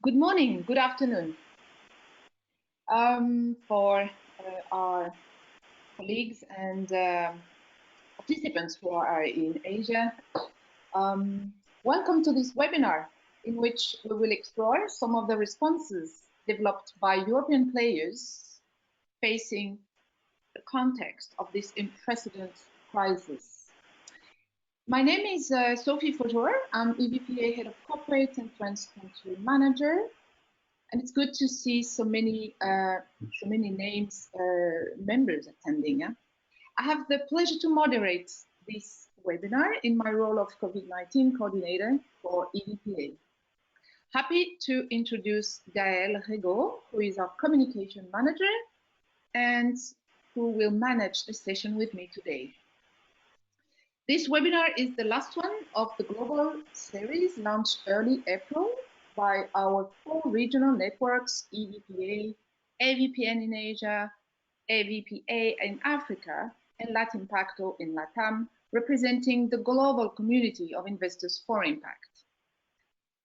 Good morning, good afternoon. For our colleagues and participants who are in Asia, welcome to this webinar in which we will explore some of the responses developed by European players facing the context of this unprecedented crisis. My name is Sophie Faujour. I'm EVPA Head of Corporate and Trans-Country Manager. And it's good to see so many names, members attending. I have the pleasure to moderate this webinar in my role of COVID-19 coordinator for EVPA. Happy to introduce Gaëlle Regaud, who is our communication manager and who will manage the session with me today. This webinar is the last one of the global series launched early April by our 4 regional networks, EVPA, AVPN in Asia, AVPA in Africa, and LatImpacto in LATAM, representing the global community of investors for impact.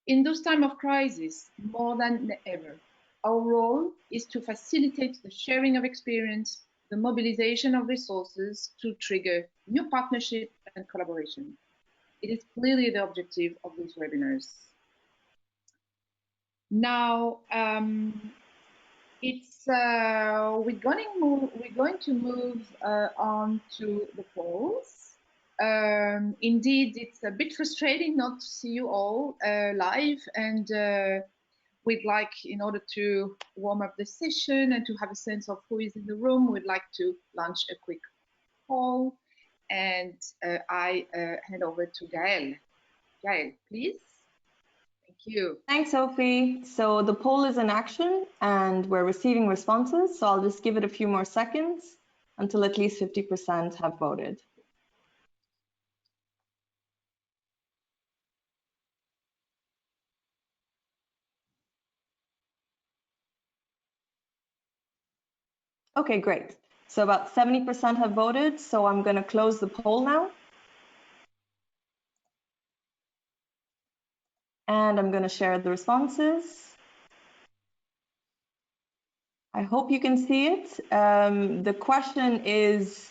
In those times of crisis, more than ever, our role is to facilitate the sharing of experience, the mobilization of resources to trigger new partnership and collaboration. It is clearly the objective of these webinars. Now, we're going to move on to the polls. Indeed, it's a bit frustrating not to see you all live, and we'd like, in order to warm up the session and to have a sense of who is in the room, we'd like to launch a quick poll, and I hand over to Gaëlle. Gaëlle, please. Thank you. Thanks, Sophie. So the poll is in action and we're receiving responses. So I'll just give it a few more seconds until at least 50% have voted. Okay, great. So about 70% have voted. So I'm going to close the poll now. And I'm going to share the responses. I hope you can see it. The question is,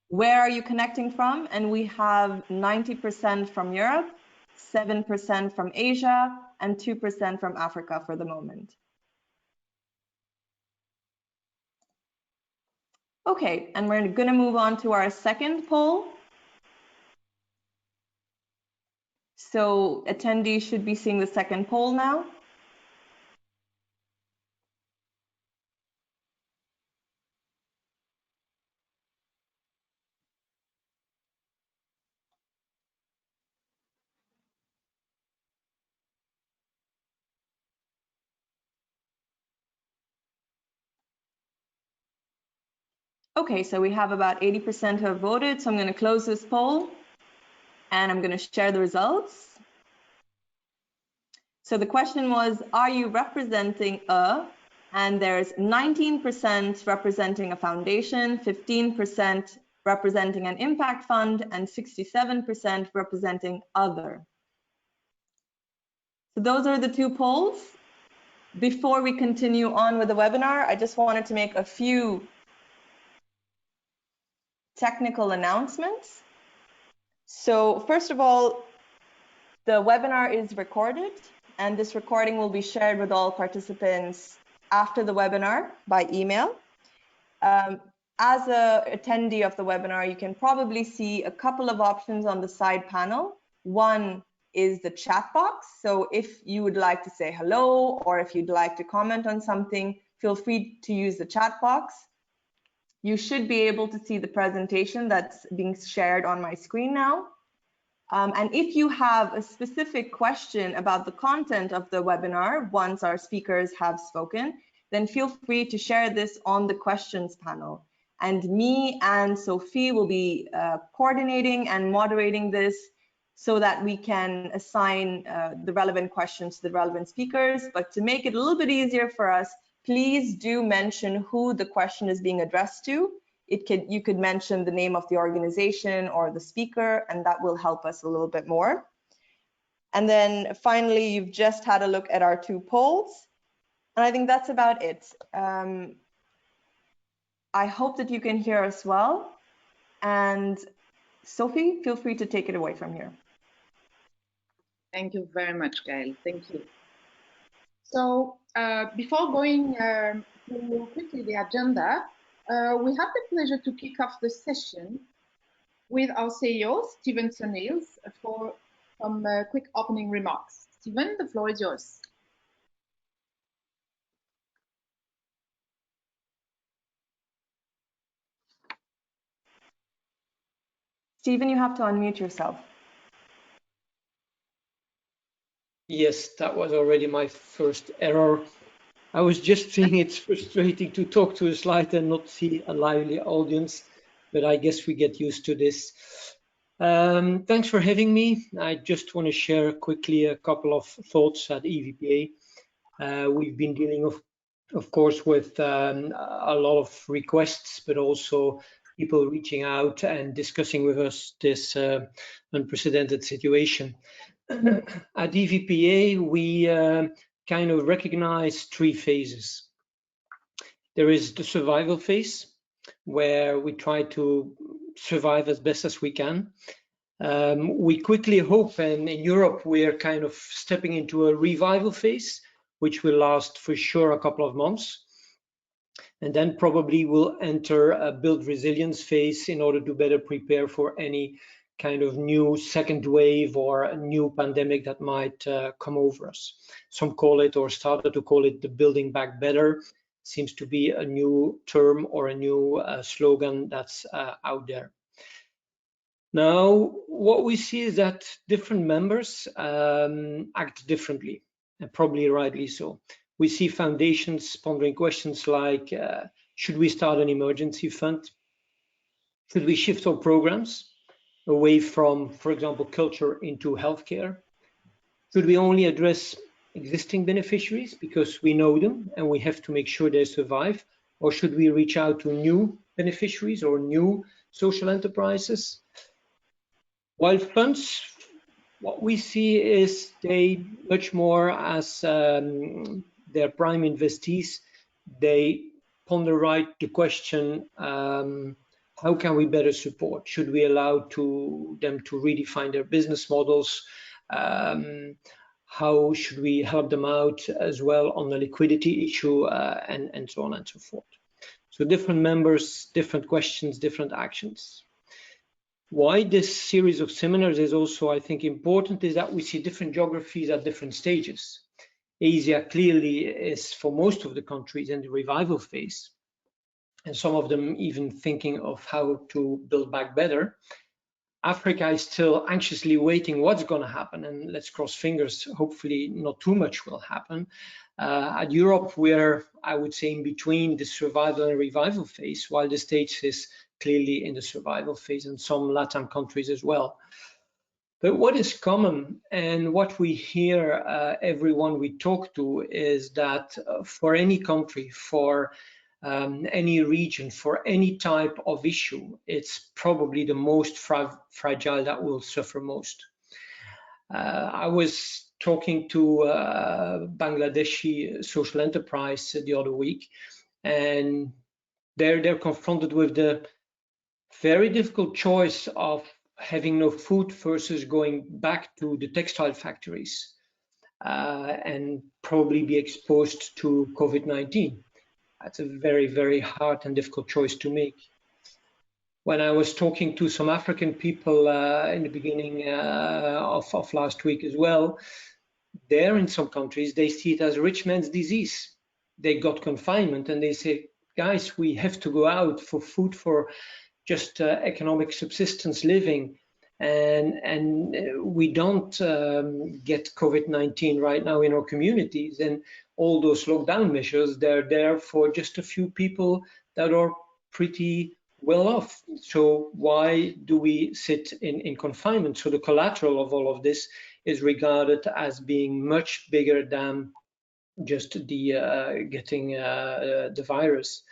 where are you connecting from? And we have 90% from Europe, 7% from Asia, and 2% from Africa for the moment. Okay, and we're going to move on to our second poll. So attendees should be seeing the second poll now. Okay, so we have about 80% who have voted, so I'm going to close this poll and I'm going to share the results. So the question was, are you representing and there's 19% representing a foundation, 15% representing an impact fund, and 67% representing other. So those are the 2 polls. Before we continue on with the webinar, I just wanted to make a few technical announcements. So first of all, the webinar is recorded, and this recording will be shared with all participants after the webinar by email. As an attendee of the webinar, you can probably see a couple of options on the side panel. One is the chat box. So if you would like to say hello, or if you'd like to comment on something, feel free to use the chat box. You should be able to see the presentation that's being shared on my screen now. And if you have a specific question about the content of the webinar, once our speakers have spoken, then feel free to share this on the questions panel. And me and Sophie will be coordinating and moderating this so that we can assign the relevant questions to the relevant speakers. But to make it a little bit easier for us, please do mention who the question is being addressed to. You could mention the name of the organization or the speaker, and that will help us a little bit more. And then finally, you've just had a look at our 2 polls. And I think that's about it. I hope that you can hear us well. And Sophie, feel free to take it away from here. Thank you very much, Gail. Thank you. So before going through quickly the agenda, we have the pleasure to kick off the session with our CEO, Stephen Niels, for some quick opening remarks. Stephen, the floor is yours. Stephen, you have to unmute yourself. Yes, that was already my first error. I was just saying it's frustrating to talk to a slide and not see a lively audience, but I guess we get used to this. Thanks for having me. I just want to share quickly a couple of thoughts at EVPA. We've been dealing, of course, with a lot of requests, but also people reaching out and discussing with us this unprecedented situation. At EVPA, we kind of recognize 3 phases. There is the survival phase, where we try to survive as best as we can. We quickly hope, and in Europe, we're kind of stepping into a revival phase, which will last for sure a couple of months. And then probably we'll enter a build resilience phase in order to better prepare for any kind of new second wave or a new pandemic that might come over us. Some call it, or started to call it, the building back better. Seems to be a new term or a new slogan that's out there. Now, what we see is that different members act differently, and probably rightly so. We see foundations pondering questions like, should we start an emergency fund? Should we shift our programs away from, for example, culture into healthcare? Should we only address existing beneficiaries because we know them and we have to make sure they survive? Or should we reach out to new beneficiaries or new social enterprises? While funds, what we see is they much more as their prime investees, they ponder the question, how can we better support? Should we allow them to redefine their business models? How should we help them out as well on the liquidity issue, and so on and so forth. So different members, different questions, different actions. Why this series of seminars is also, I think, important is that we see different geographies at different stages. Asia clearly is, for most of the countries, in the revival phase, and some of them even thinking of how to build back better. Africa is still anxiously waiting what's going to happen, and let's cross fingers, hopefully not too much will happen. At Europe, we're, I would say, in between the survival and revival phase, while the States is clearly in the survival phase, and some LatAm countries as well. But what is common, and what we hear everyone we talk to, is that for any country, for any region, for any type of issue, it's probably the most fragile that will suffer most. I was talking to a Bangladeshi social enterprise the other week, and they're confronted with the very difficult choice of having no food versus going back to the textile factories and probably be exposed to COVID-19. That's a very, very hard and difficult choice to make. When I was talking to some African people in the beginning of last week as well, there in some countries, they see it as a rich man's disease. They got confinement and they say, guys, we have to go out for food, for just economic subsistence living. And we don't get COVID-19 right now in our communities. And all those lockdown measures, they're there for just a few people that are pretty well off. So why do we sit in confinement? So the collateral of all of this is regarded as being much bigger than just the getting the virus.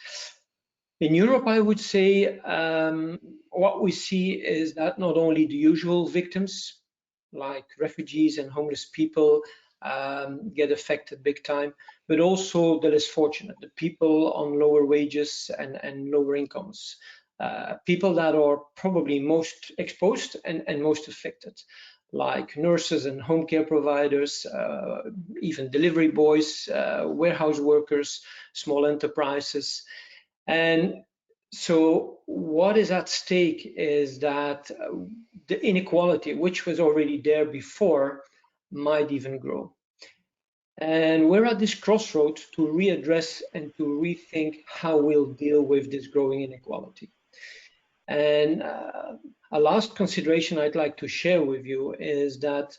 In Europe, I would say what we see is that not only the usual victims, like refugees and homeless people get affected big time, but also the less fortunate, the people on lower wages and lower incomes, people that are probably most exposed and most affected, like nurses and home care providers, even delivery boys, warehouse workers, small enterprises. And so what is at stake is that the inequality, which was already there before, might even grow. And we're at this crossroads to readdress and to rethink how we'll deal with this growing inequality. And a last consideration I'd like to share with you is that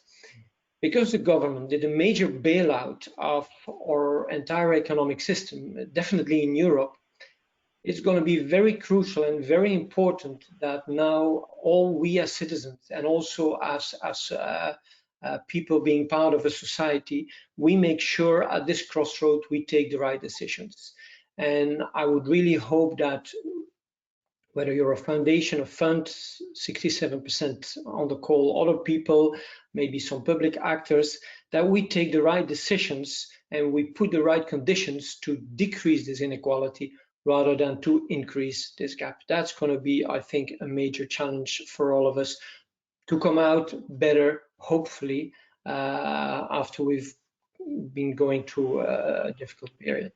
because the government did a major bailout of our entire economic system, definitely in Europe, it's going to be very crucial and very important that now all we as citizens and also as people being part of a society, we make sure at this crossroad we take the right decisions. And I would really hope that whether you're a foundation, a fund, 67% on the call, other people, maybe some public actors, that we take the right decisions and we put the right conditions to decrease this inequality rather than to increase this gap. That's going to be, I think, a major challenge for all of us to come out better, hopefully, after we've been going through a difficult period.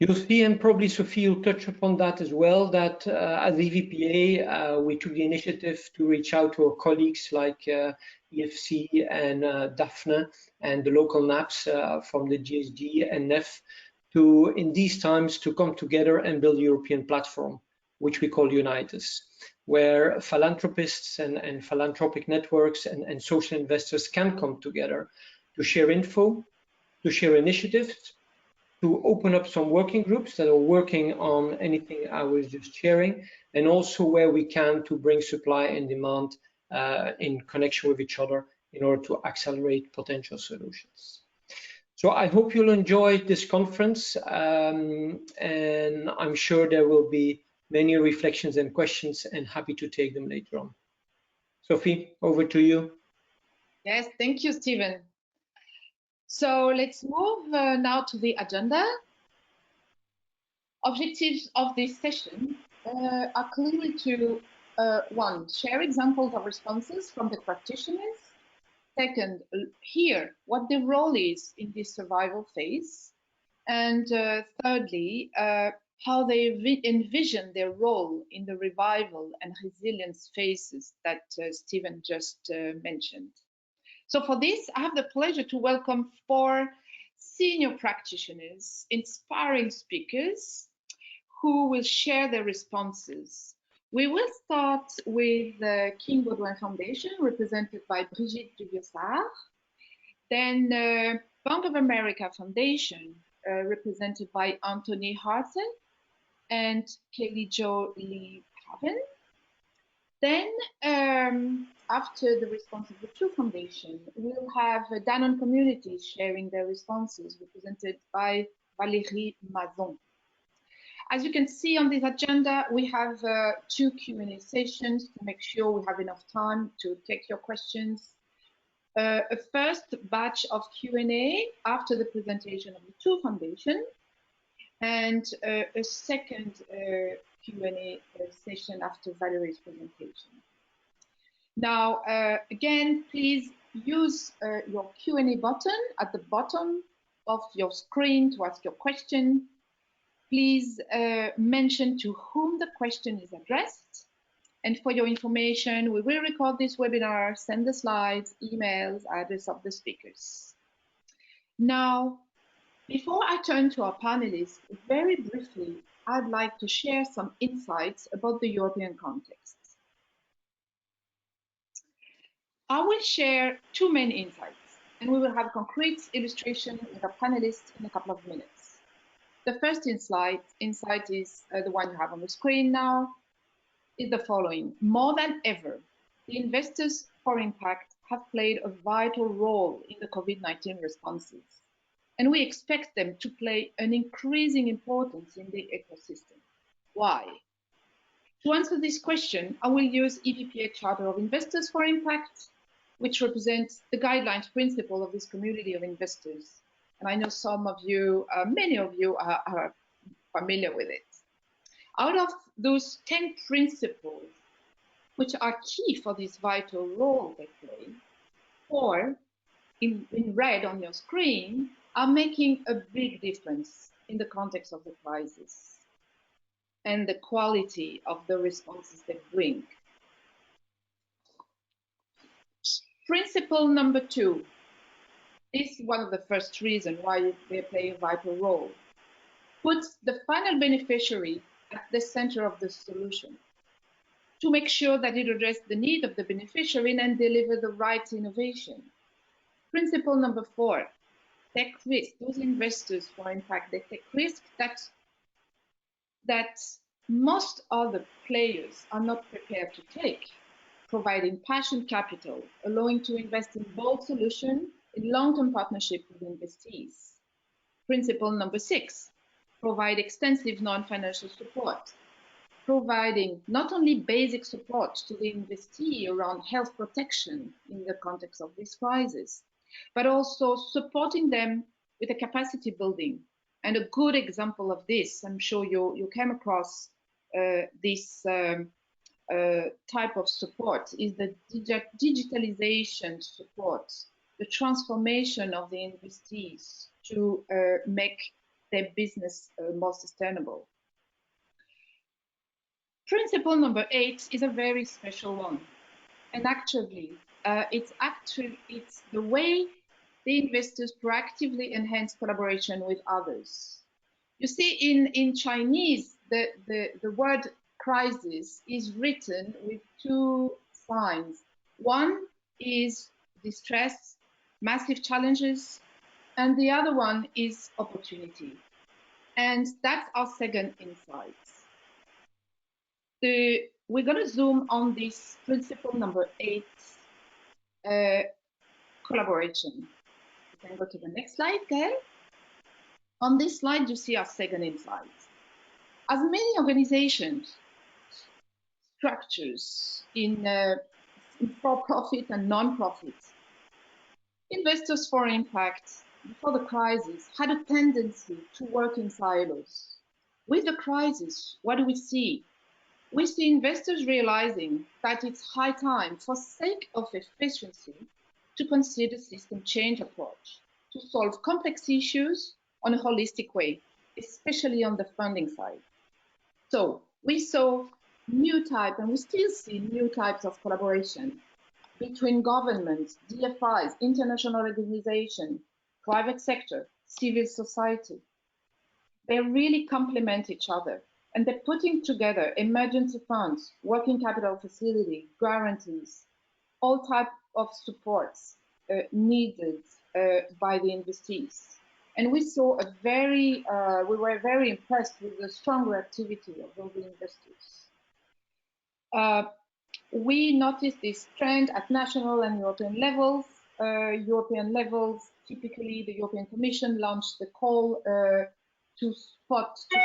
You'll see, and probably Sophie will touch upon that as well, that as EVPA, we took the initiative to reach out to our colleagues like EFC and Daphne and the local NAPs from the GSG and NEF to, in these times, to come together and build a European platform, which we call Unitus, where philanthropists and philanthropic networks and social investors can come together to share info, to share initiatives, to open up some working groups that are working on anything I was just sharing, and also where we can to bring supply and demand in connection with each other in order to accelerate potential solutions. So I hope you'll enjoy this conference, and I'm sure there will be many reflections and questions, and happy to take them later on. Sophie, over to you. Yes, thank you, Stephen. So let's move now to the agenda. Objectives of this session are clearly to, one, share examples of responses from the practitioners. Second, hear what their role is in this survival phase. And thirdly, how they envision their role in the revival and resilience phases that Stephen just mentioned. So for this, I have the pleasure to welcome 4 senior practitioners, inspiring speakers, who will share their responses. We will start with the King Baudouin Foundation, represented by Brigitte Duvieux-Sard, then Bank of America Foundation, represented by Anthony Hartson and Kelly Jo Lee Pavan. Then, after the response of the 2 foundation, we'll have Danone communities sharing their responses, represented by Valérie Mazon. As you can see on this agenda, we have 2 Q&A sessions to make sure we have enough time to take your questions. A first batch of Q&A after the presentation of the 2 foundation, and a second Q&A session after Valerie's presentation. Now, again, please use your Q&A button at the bottom of your screen to ask your question. Please mention to whom the question is addressed. And for your information, we will record this webinar, send the slides, emails, address of the speakers. Now, before I turn to our panelists, very briefly, I'd like to share some insights about the European context. I will share 2 main insights, and we will have a concrete illustration with our panelists in a couple of minutes. The first insight is the one you have on the screen now, is the following. More than ever, the investors for impact have played a vital role in the COVID-19 responses, and we expect them to play an increasing importance in the ecosystem. Why? To answer this question, I will use EVPA Charter of Investors for Impact which represents the guidelines principle of this community of investors. And I know some of you, many of you are familiar with it. Out of those 10 principles, which are key for this vital role they play, 4 in red on your screen are making a big difference in the context of the crisis and the quality of the responses they bring. Principle number 2 is one of the first reasons why they play a vital role. Puts the final beneficiary at the center of the solution to make sure that it addresses the need of the beneficiary and deliver the right innovation. Principle number 4, take risk. Those investors for impact, they take risk that most other players are not prepared to take, providing passion capital, allowing to invest in bold solutions in long-term partnership with investees. Principle number 6, provide extensive non-financial support, providing not only basic support to the investee around health protection in the context of this crisis, but also supporting them with a capacity building. And a good example of this, I'm sure you came across this type of support, is the digitalization support, the transformation of the investees to make their business more sustainable. Principle number 8 is a very special one. And actually, it's the way the investors proactively enhance collaboration with others. You see, in Chinese, the word crisis is written with 2 signs. One is distress, massive challenges, and the other one is opportunity. And that's our second insight. We're going to zoom on this principle number 8, collaboration. You can go to the next slide, Gail. On this slide, you see our second insight. As many organizations, structures in for-profit and non-profit, investors for impact before the crisis had a tendency to work in silos. With the crisis, what do we see? We see investors realizing that it's high time, for sake of efficiency, to consider system change approach to solve complex issues on a holistic way, especially on the funding side. So we saw new type, and we still see new types of collaboration between governments, DFIs, international organizations, private sector, civil society. They really complement each other. And they're putting together emergency funds, working capital facility, guarantees, all types of supports needed by the investees. And we saw we were very impressed with the strong reactivity of all the investors. We noticed this trend at national and European levels. Typically the European Commission launched the call to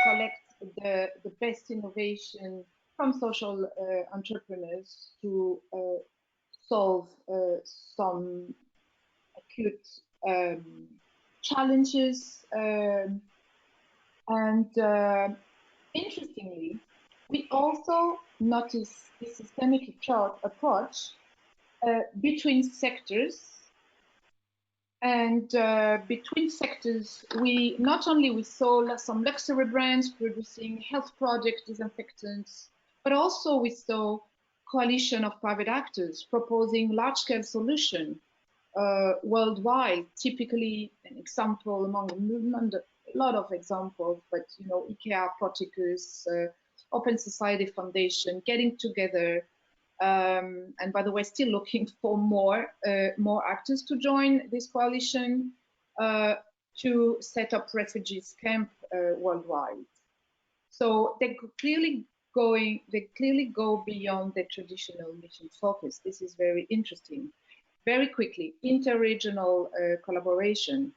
collect the best innovation from social entrepreneurs to solve some acute challenges. Interestingly, we also notice this systemic approach between sectors. And between sectors, we saw some luxury brands producing health projects, disinfectants, but also we saw coalition of private actors proposing large-scale solutions worldwide. Typically, an example among a lot of examples, but IKEA, Proticus, Open Society Foundation, getting together. And by the way, still looking for more actors to join this coalition to set up refugees camp worldwide. So they clearly go beyond the traditional mission focus. This is very interesting. Very quickly, interregional collaboration.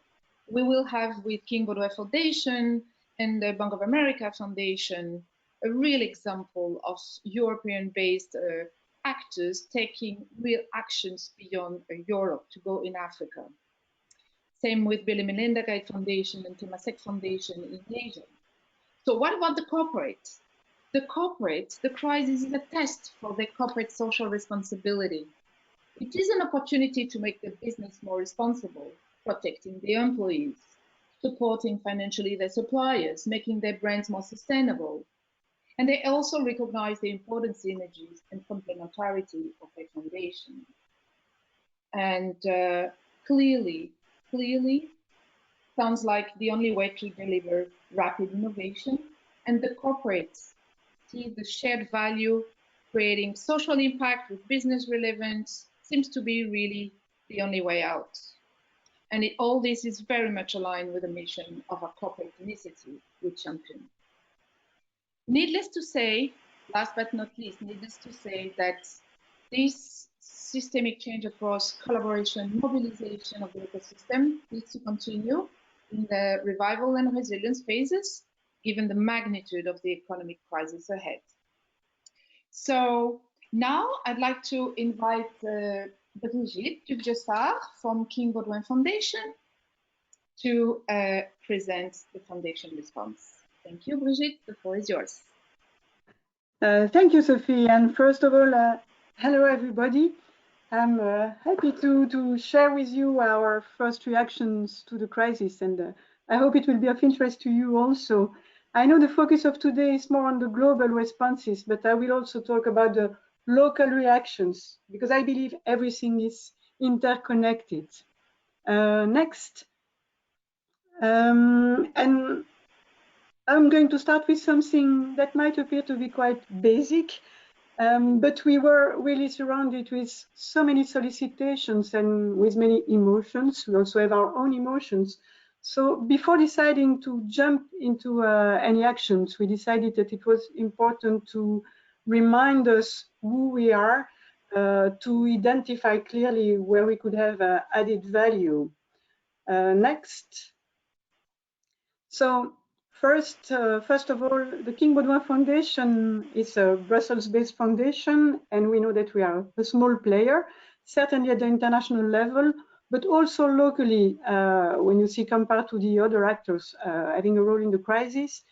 We will have with King Baudouin Foundation and the Bank of America Foundation a real example of European-based actors taking real actions beyond Europe to go in Africa. Same with Bill and Melinda Gates Foundation and Temasek Foundation in Asia. So what about the corporate? The crisis is a test for their corporate social responsibility. It is an opportunity to make the business more responsible, protecting their employees, supporting financially their suppliers, making their brands more sustainable. And they also recognize the important synergies and complementarity of their foundation. And clearly, sounds like the only way to deliver rapid innovation. And the corporates see the shared value, creating social impact with business relevance seems to be really the only way out. And all this is very much aligned with the mission of our corporate initiative with Champion. Needless to say, last but not least, needless to say that this systemic change across collaboration, mobilization of the ecosystem needs to continue in the revival and resilience phases, given the magnitude of the economic crisis ahead. So now I'd like to invite Brigitte Duc-Jessard from King Baudouin Foundation to present the foundation response. Thank you, Brigitte. The floor is yours. Thank you, Sophie. And first of all, hello, everybody. I'm happy to share with you our first reactions to the crisis, and I hope it will be of interest to you also. I know the focus of today is more on the global responses, but I will also talk about the local reactions, because I believe everything is interconnected. Next. And I'm going to start with something that might appear to be quite basic, but we were really surrounded with so many solicitations and with many emotions. We also have our own emotions. So before deciding to jump into any actions, we decided that it was important to remind us who we are, to identify clearly where we could have added value. Next. So first of all, the King Baudouin Foundation is a Brussels-based foundation, and we know that we are a small player, certainly at the international level, but also locally, when you see compared to the other actors having a role in the crisis.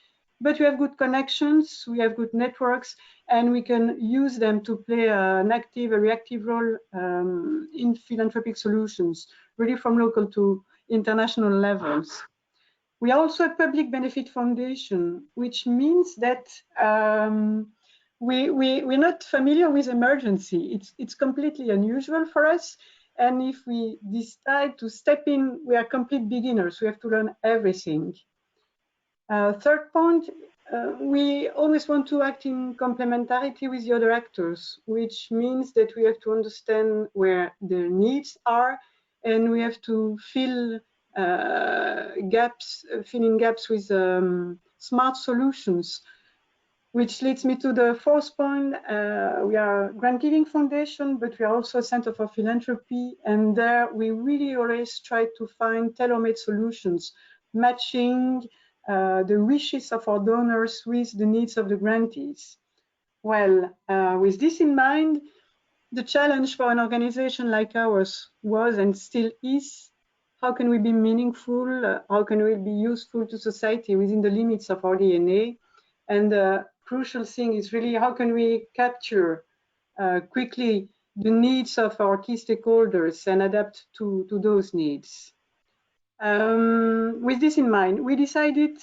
But we have good connections, we have good networks, and we can use them to play an active, a reactive role in philanthropic solutions, really from local to international levels. We are also a public benefit foundation, which means that we're not familiar with emergency. It's completely unusual for us. And if we decide to step in, we are complete beginners. We have to learn everything. Third point, we always want to act in complementarity with the other actors, which means that we have to understand where their needs are, and we have to fill filling gaps with smart solutions, which leads me to the fourth point. We are a grant-giving foundation, but we are also a center for philanthropy, and there we really always try to find tailor-made solutions, matching the wishes of our donors with the needs of the grantees. Well, with this in mind, the challenge for an organization like ours was and still is, how can we be meaningful? How can we be useful to society within the limits of our DNA? And the crucial thing is really, how can we capture quickly the needs of our key stakeholders and adapt to those needs? With this in mind, we decided,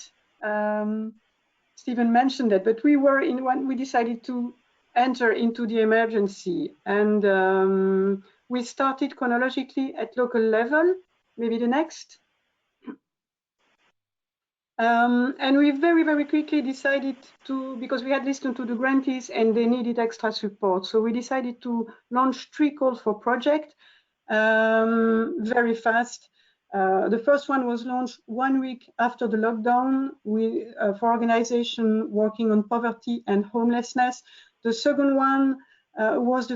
Stephen mentioned that, but we decided to enter into the emergency, and we started chronologically at local level. Maybe the next. And we very, very quickly decided to, because we had listened to the grantees and they needed extra support. So we decided to launch 3 calls for project very fast. The first one was launched 1 week after the lockdown for organization working on poverty and homelessness. The second one was for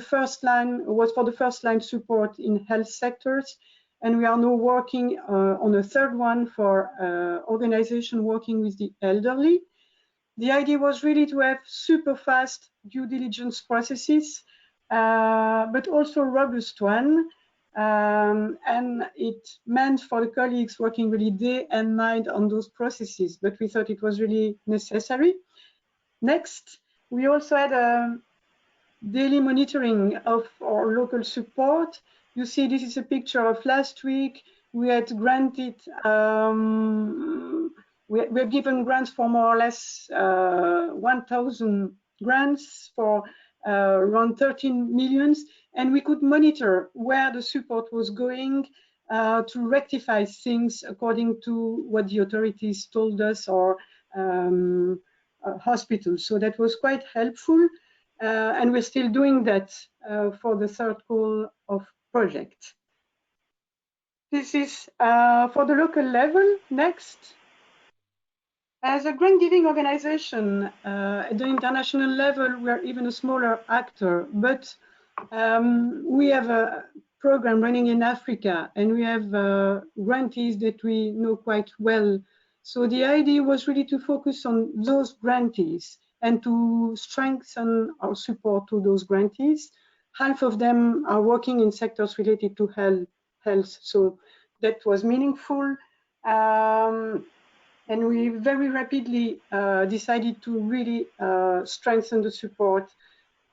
the first line support in health sectors. And we are now working on a third one for organization working with the elderly. The idea was really to have super fast due diligence processes but also a robust one. And it meant for the colleagues working really day and night on those processes, but we thought it was really necessary. Next, we also had a daily monitoring of our local support. You see, this is a picture of last week. We had granted, we have given grants for more or less 1,000 grants for around 13 millions, and we could monitor where the support was going to rectify things according to what the authorities told us, or hospitals. So that was quite helpful. And we're still doing that for the third call of project. This is for the local level. Next. As a grant giving organization at the international level, we're even a smaller actor, but we have a program running in Africa, and we have grantees that we know quite well. So the idea was really to focus on those grantees and to strengthen our support to those grantees. Half of them are working in sectors related to health, so that was meaningful. And we very rapidly decided to really strengthen the support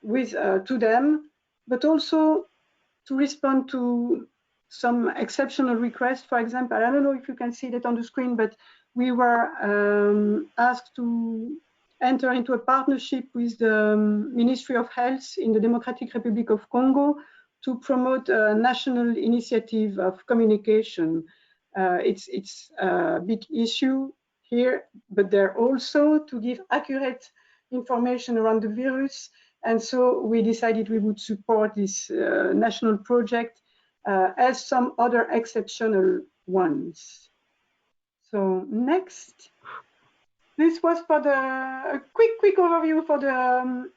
with to them, but also to respond to some exceptional requests. For example, I don't know if you can see that on the screen, but we were asked to enter into a partnership with the Ministry of Health in the Democratic Republic of Congo to promote a national initiative of communication. It's a big issue here, but there also to give accurate information around the virus. And so we decided we would support this national project as some other exceptional ones. So next. This was for a quick overview for the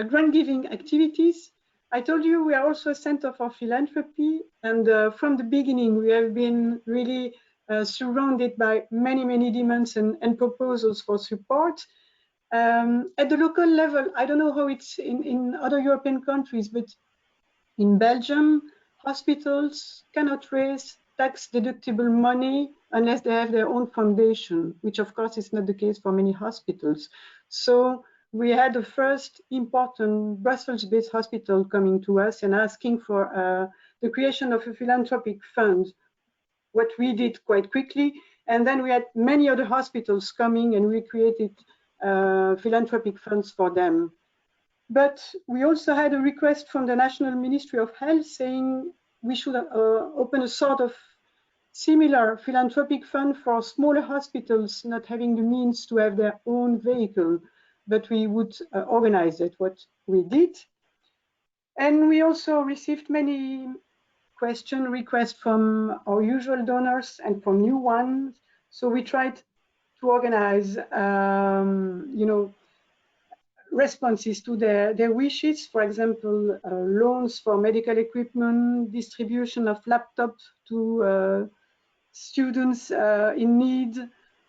grant giving activities. I told you we are also a center for philanthropy, and from the beginning we have been really surrounded by many demands and proposals for support. At the local level, I don't know how it's in other European countries, but in Belgium, hospitals cannot raise tax-deductible money unless they have their own foundation, which of course is not the case for many hospitals. So we had the first important Brussels-based hospital coming to us and asking for the creation of a philanthropic fund, what we did quite quickly. And then we had many other hospitals coming, and we created philanthropic funds for them. But we also had a request from the National Ministry of Health saying we should open a sort of similar philanthropic fund for smaller hospitals not having the means to have their own vehicle, but we would organize it, what we did. And we also received many requests from our usual donors and from new ones. So we tried to organize, responses to their wishes. For example, loans for medical equipment, distribution of laptops to students in need,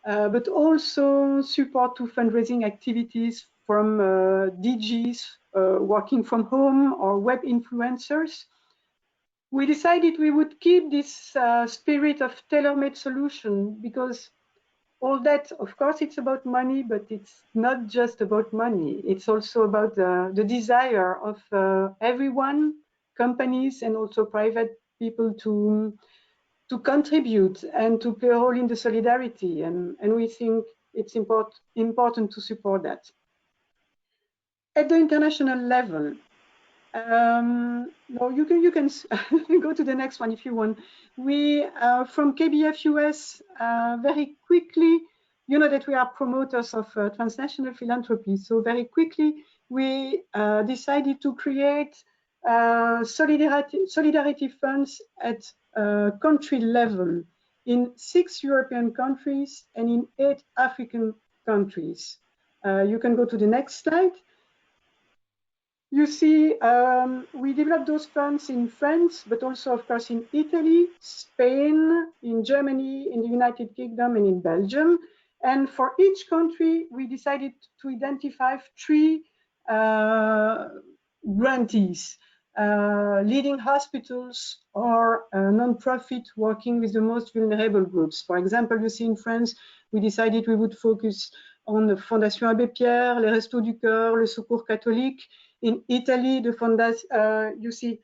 but also support to fundraising activities from DGs working from home or web influencers. We decided we would keep this spirit of tailor-made solution, because all that, of course, it's about money, but it's not just about money. It's also about the desire of everyone, companies and also private people to contribute and to play a role in the solidarity. And we think it's important to support that. At the international level, no, you can go to the next one if you want. We, from KBF US, very quickly, you know that we are promoters of transnational philanthropy. So very quickly, we decided to create solidarity funds at country level in 6 European countries and in 8 African countries. You can go to the next slide. You see, we developed those funds in France, but also, of course, in Italy, Spain, in Germany, in the United Kingdom, and in Belgium. And for each country, we decided to identify 3 grantees, leading hospitals or non-profit working with the most vulnerable groups. For example, you see in France, we decided we would focus on the Fondation Abbé Pierre, les Restos du Cœur, le Secours Catholique. In Italy, the you see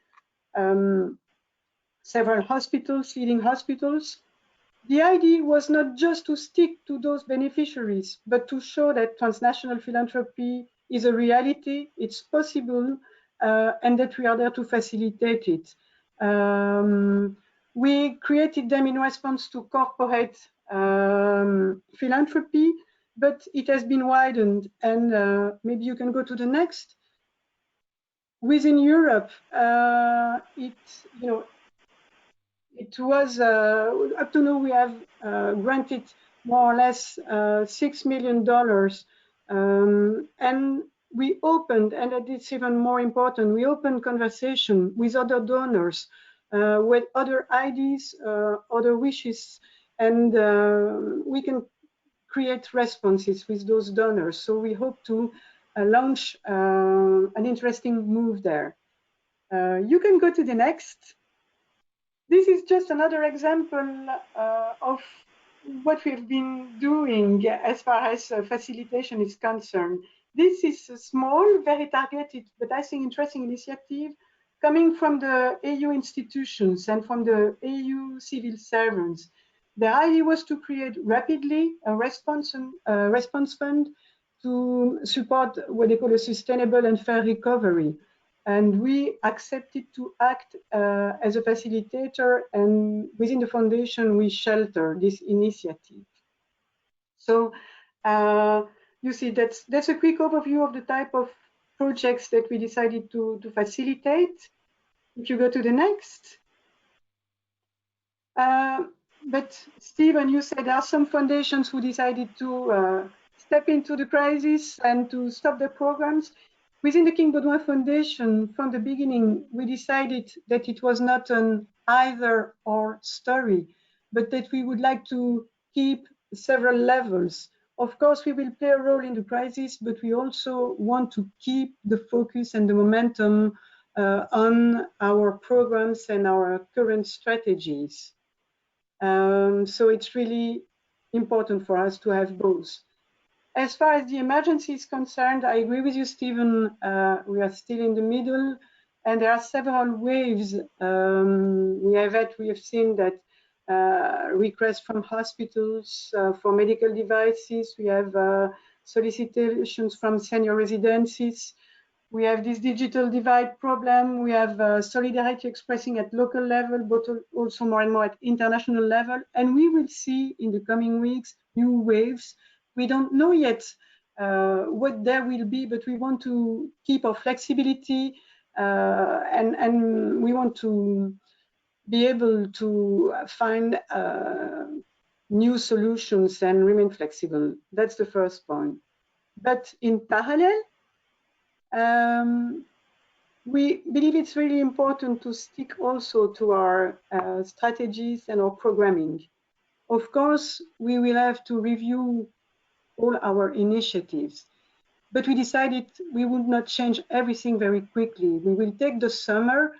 several hospitals, leading hospitals. The idea was not just to stick to those beneficiaries, but to show that transnational philanthropy is a reality, it's possible, and that we are there to facilitate it. We created them in response to corporate philanthropy, but it has been widened, and maybe you can go to the next. Within Europe, it was up to now we have granted more or less $6 million, and we opened, and it's even more important, we opened conversation with other donors, with other ideas, other wishes, and we can create responses with those donors. So we hope to launch an interesting move there. You can go to the next. This is just another example of what we've been doing as far as facilitation is concerned. This is a small, very targeted, but I think interesting initiative coming from the EU institutions and from the EU civil servants. The idea was to create rapidly a response fund to support what they call a sustainable and fair recovery. And we accepted to act as a facilitator, and within the foundation, we shelter this initiative. So you see, that's a quick overview of the type of projects that we decided to facilitate. If you go to the next. But Stephen, you said there are some foundations who decided to step into the crisis and to stop their programs. Within the King Baudouin Foundation, from the beginning, we decided that it was not an either-or story, but that we would like to keep several levels. Of course, we will play a role in the crisis, but we also want to keep the focus and the momentum on our programs and our current strategies. So it's really important for us to have both. As far as the emergency is concerned, I agree with you, Stephen. We are still in the middle, and there are several waves. We have seen that requests from hospitals for medical devices. We have solicitations from senior residences. We have this digital divide problem. We have solidarity expressing at local level, but also more and more at international level. And we will see in the coming weeks new waves. We don't know yet what there will be, but we want to keep our flexibility and we want to be able to find new solutions and remain flexible. That's the first point. But in parallel, we believe it's really important to stick also to our strategies and our programming. Of course, we will have to review all our initiatives, but we decided we would not change everything very quickly. We will take the summer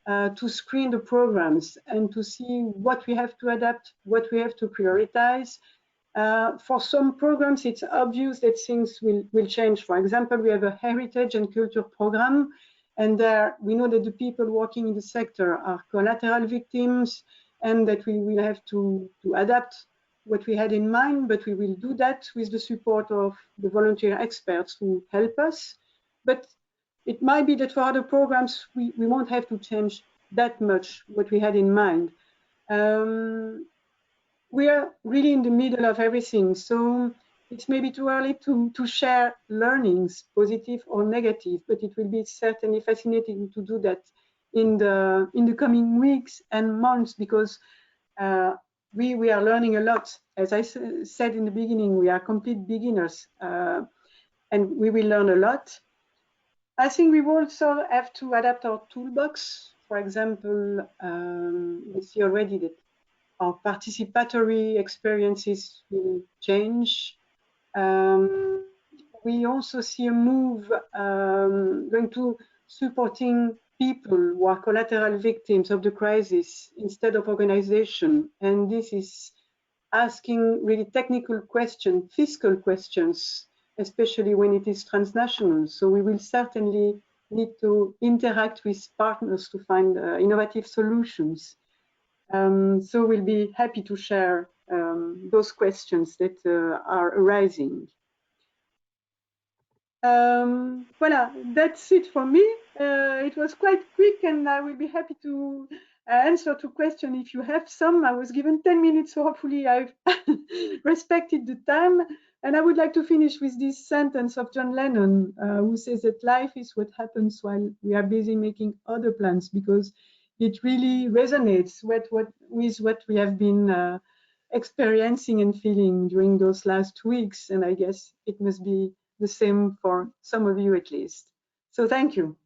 to screen the programs and to see what we have to adapt, what we have to prioritize. For some programs, it's obvious that things will change. For example, we have a heritage and culture program, and there we know that the people working in the sector are collateral victims, and that we will have to adapt what we had in mind, but we will do that with the support of the volunteer experts who help us. But it might be that for other programs, we won't have to change that much what we had in mind. We are really in the middle of everything, so it's maybe too early to share learnings, positive or negative, but it will be certainly fascinating to do that in the coming weeks and months, because we are learning a lot. As I said in the beginning, we are complete beginners, and we will learn a lot. I think we will also have to adapt our toolbox. For example, we see already that our participatory experiences will change. We also see a move going to supporting people who are collateral victims of the crisis instead of organization. And this is asking really technical questions, fiscal questions, especially when it is transnational. So we will certainly need to interact with partners to find innovative solutions. So we'll be happy to share those questions that are arising. Voilà, that's it for me. It was quite quick, and I will be happy to answer to questions if you have some. I was given 10 minutes, so hopefully I've respected the time. And I would like to finish with this sentence of John Lennon, who says that life is what happens while we are busy making other plans, because it really resonates with what we have been experiencing and feeling during those last weeks. And I guess it must be the same for some of you at least. So thank you.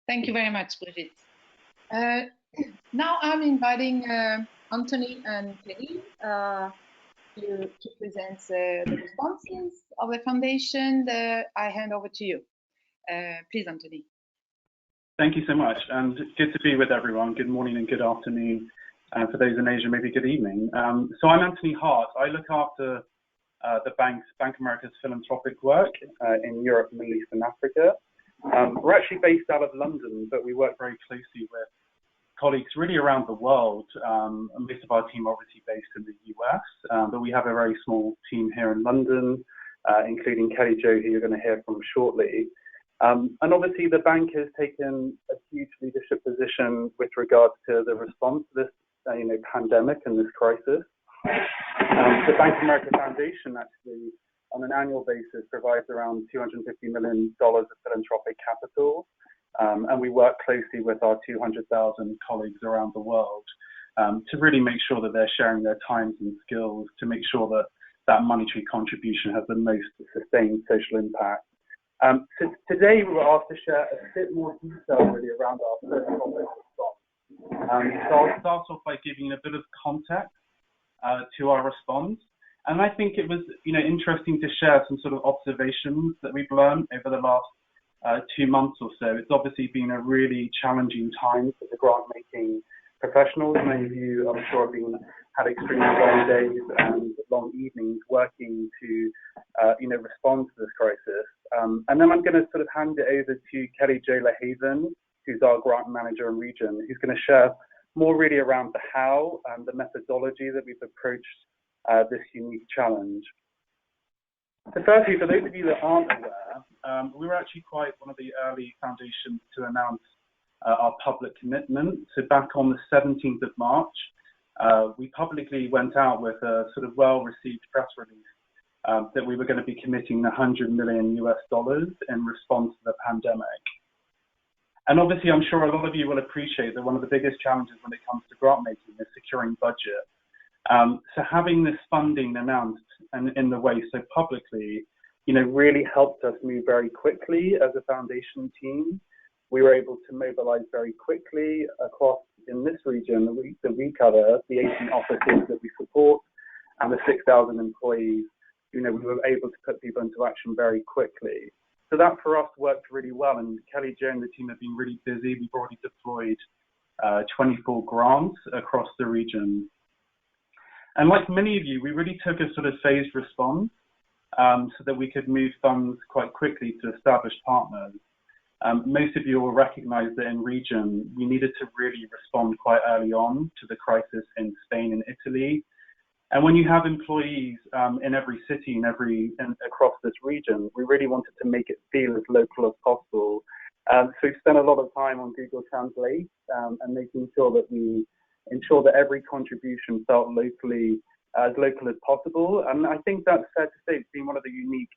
Thank you very much, Brigitte. Now I'm inviting Anthony and Kelly to present the responses of the foundation. I hand over to you. Please, Anthony. Thank you so much, and good to be with everyone. Good morning and good afternoon. For those in Asia, maybe good evening. So I'm Anthony Hart. I look after the Bank of America's philanthropic work in Europe, Middle East and Africa. We're actually based out of London, but we work very closely with colleagues really around the world. Most of our team are obviously based in the US, but we have a very small team here in London, including Kelly Jo, who you're going to hear from shortly. And obviously the bank has taken a huge leadership position with regards to the response to this pandemic and this crisis. The Bank of America Foundation actually, on an annual basis, provides around $250 million of philanthropic capital. And we work closely with our 200,000 colleagues around the world to really make sure that they're sharing their times and skills to make sure that that monetary contribution has the most sustained social impact. So today we were asked to share a bit more detail really around our philanthropic response. So I'll start off by giving a bit of context to our response. And I think it was interesting to share some sort of observations that we've learned over the last 2 months or so. It's obviously been a really challenging time for the grant-making professionals. Many of you, I'm sure, have had extremely long days and long evenings working to respond to this crisis. And then I'm going to sort of hand it over to Kelly Jo LaHaven, who's our grant manager in region, who's going to share more really around the how and the methodology that we've approached this unique challenge. So firstly, for those of you that aren't aware, we were actually quite one of the early foundations to announce our public commitment. So back on the 17th of March, we publicly went out with a sort of well-received press release that we were going to be committing $100 million in response to the pandemic. And obviously, I'm sure a lot of you will appreciate that one of the biggest challenges when it comes to grant making is securing budget. So having this funding announced and in the way so publicly, really helped us move very quickly as a foundation team. We were able to mobilize very quickly across in this region that we cover, the 18 offices that we support, and the 6,000 employees. We were able to put people into action very quickly. So that for us worked really well, and Kelly Jo and the team have been really busy. We've already deployed 24 grants across the region. And like many of you, we really took a sort of phased response so that we could move funds quite quickly to established partners. Most of you will recognize that in region, we needed to really respond quite early on to the crisis in Spain and Italy. And when you have employees in every city and across this region, we really wanted to make it feel as local as possible. So we spent a lot of time on Google Translate and making sure that we ensure that every contribution felt locally as local as possible. And I think that's fair to say it's been one of the unique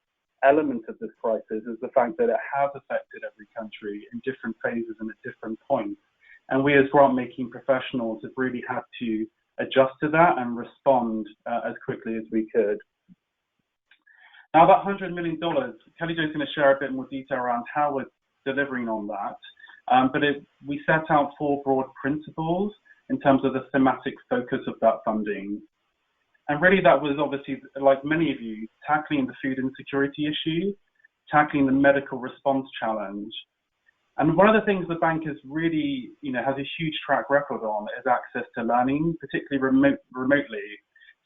elements of this crisis is the fact that it has affected every country in different phases and at different points. And we as grant-making professionals have really had to adjust to that and respond as quickly as we could. Now that $100 million, Kelly Jo is going to share a bit more detail around how we're delivering on that. But we set out 4 broad principles in terms of the thematic focus of that funding. And really that was obviously, like many of you, tackling the food insecurity issue, tackling the medical response challenge. And one of the things the bank is really, has a huge track record on is access to learning, particularly remotely.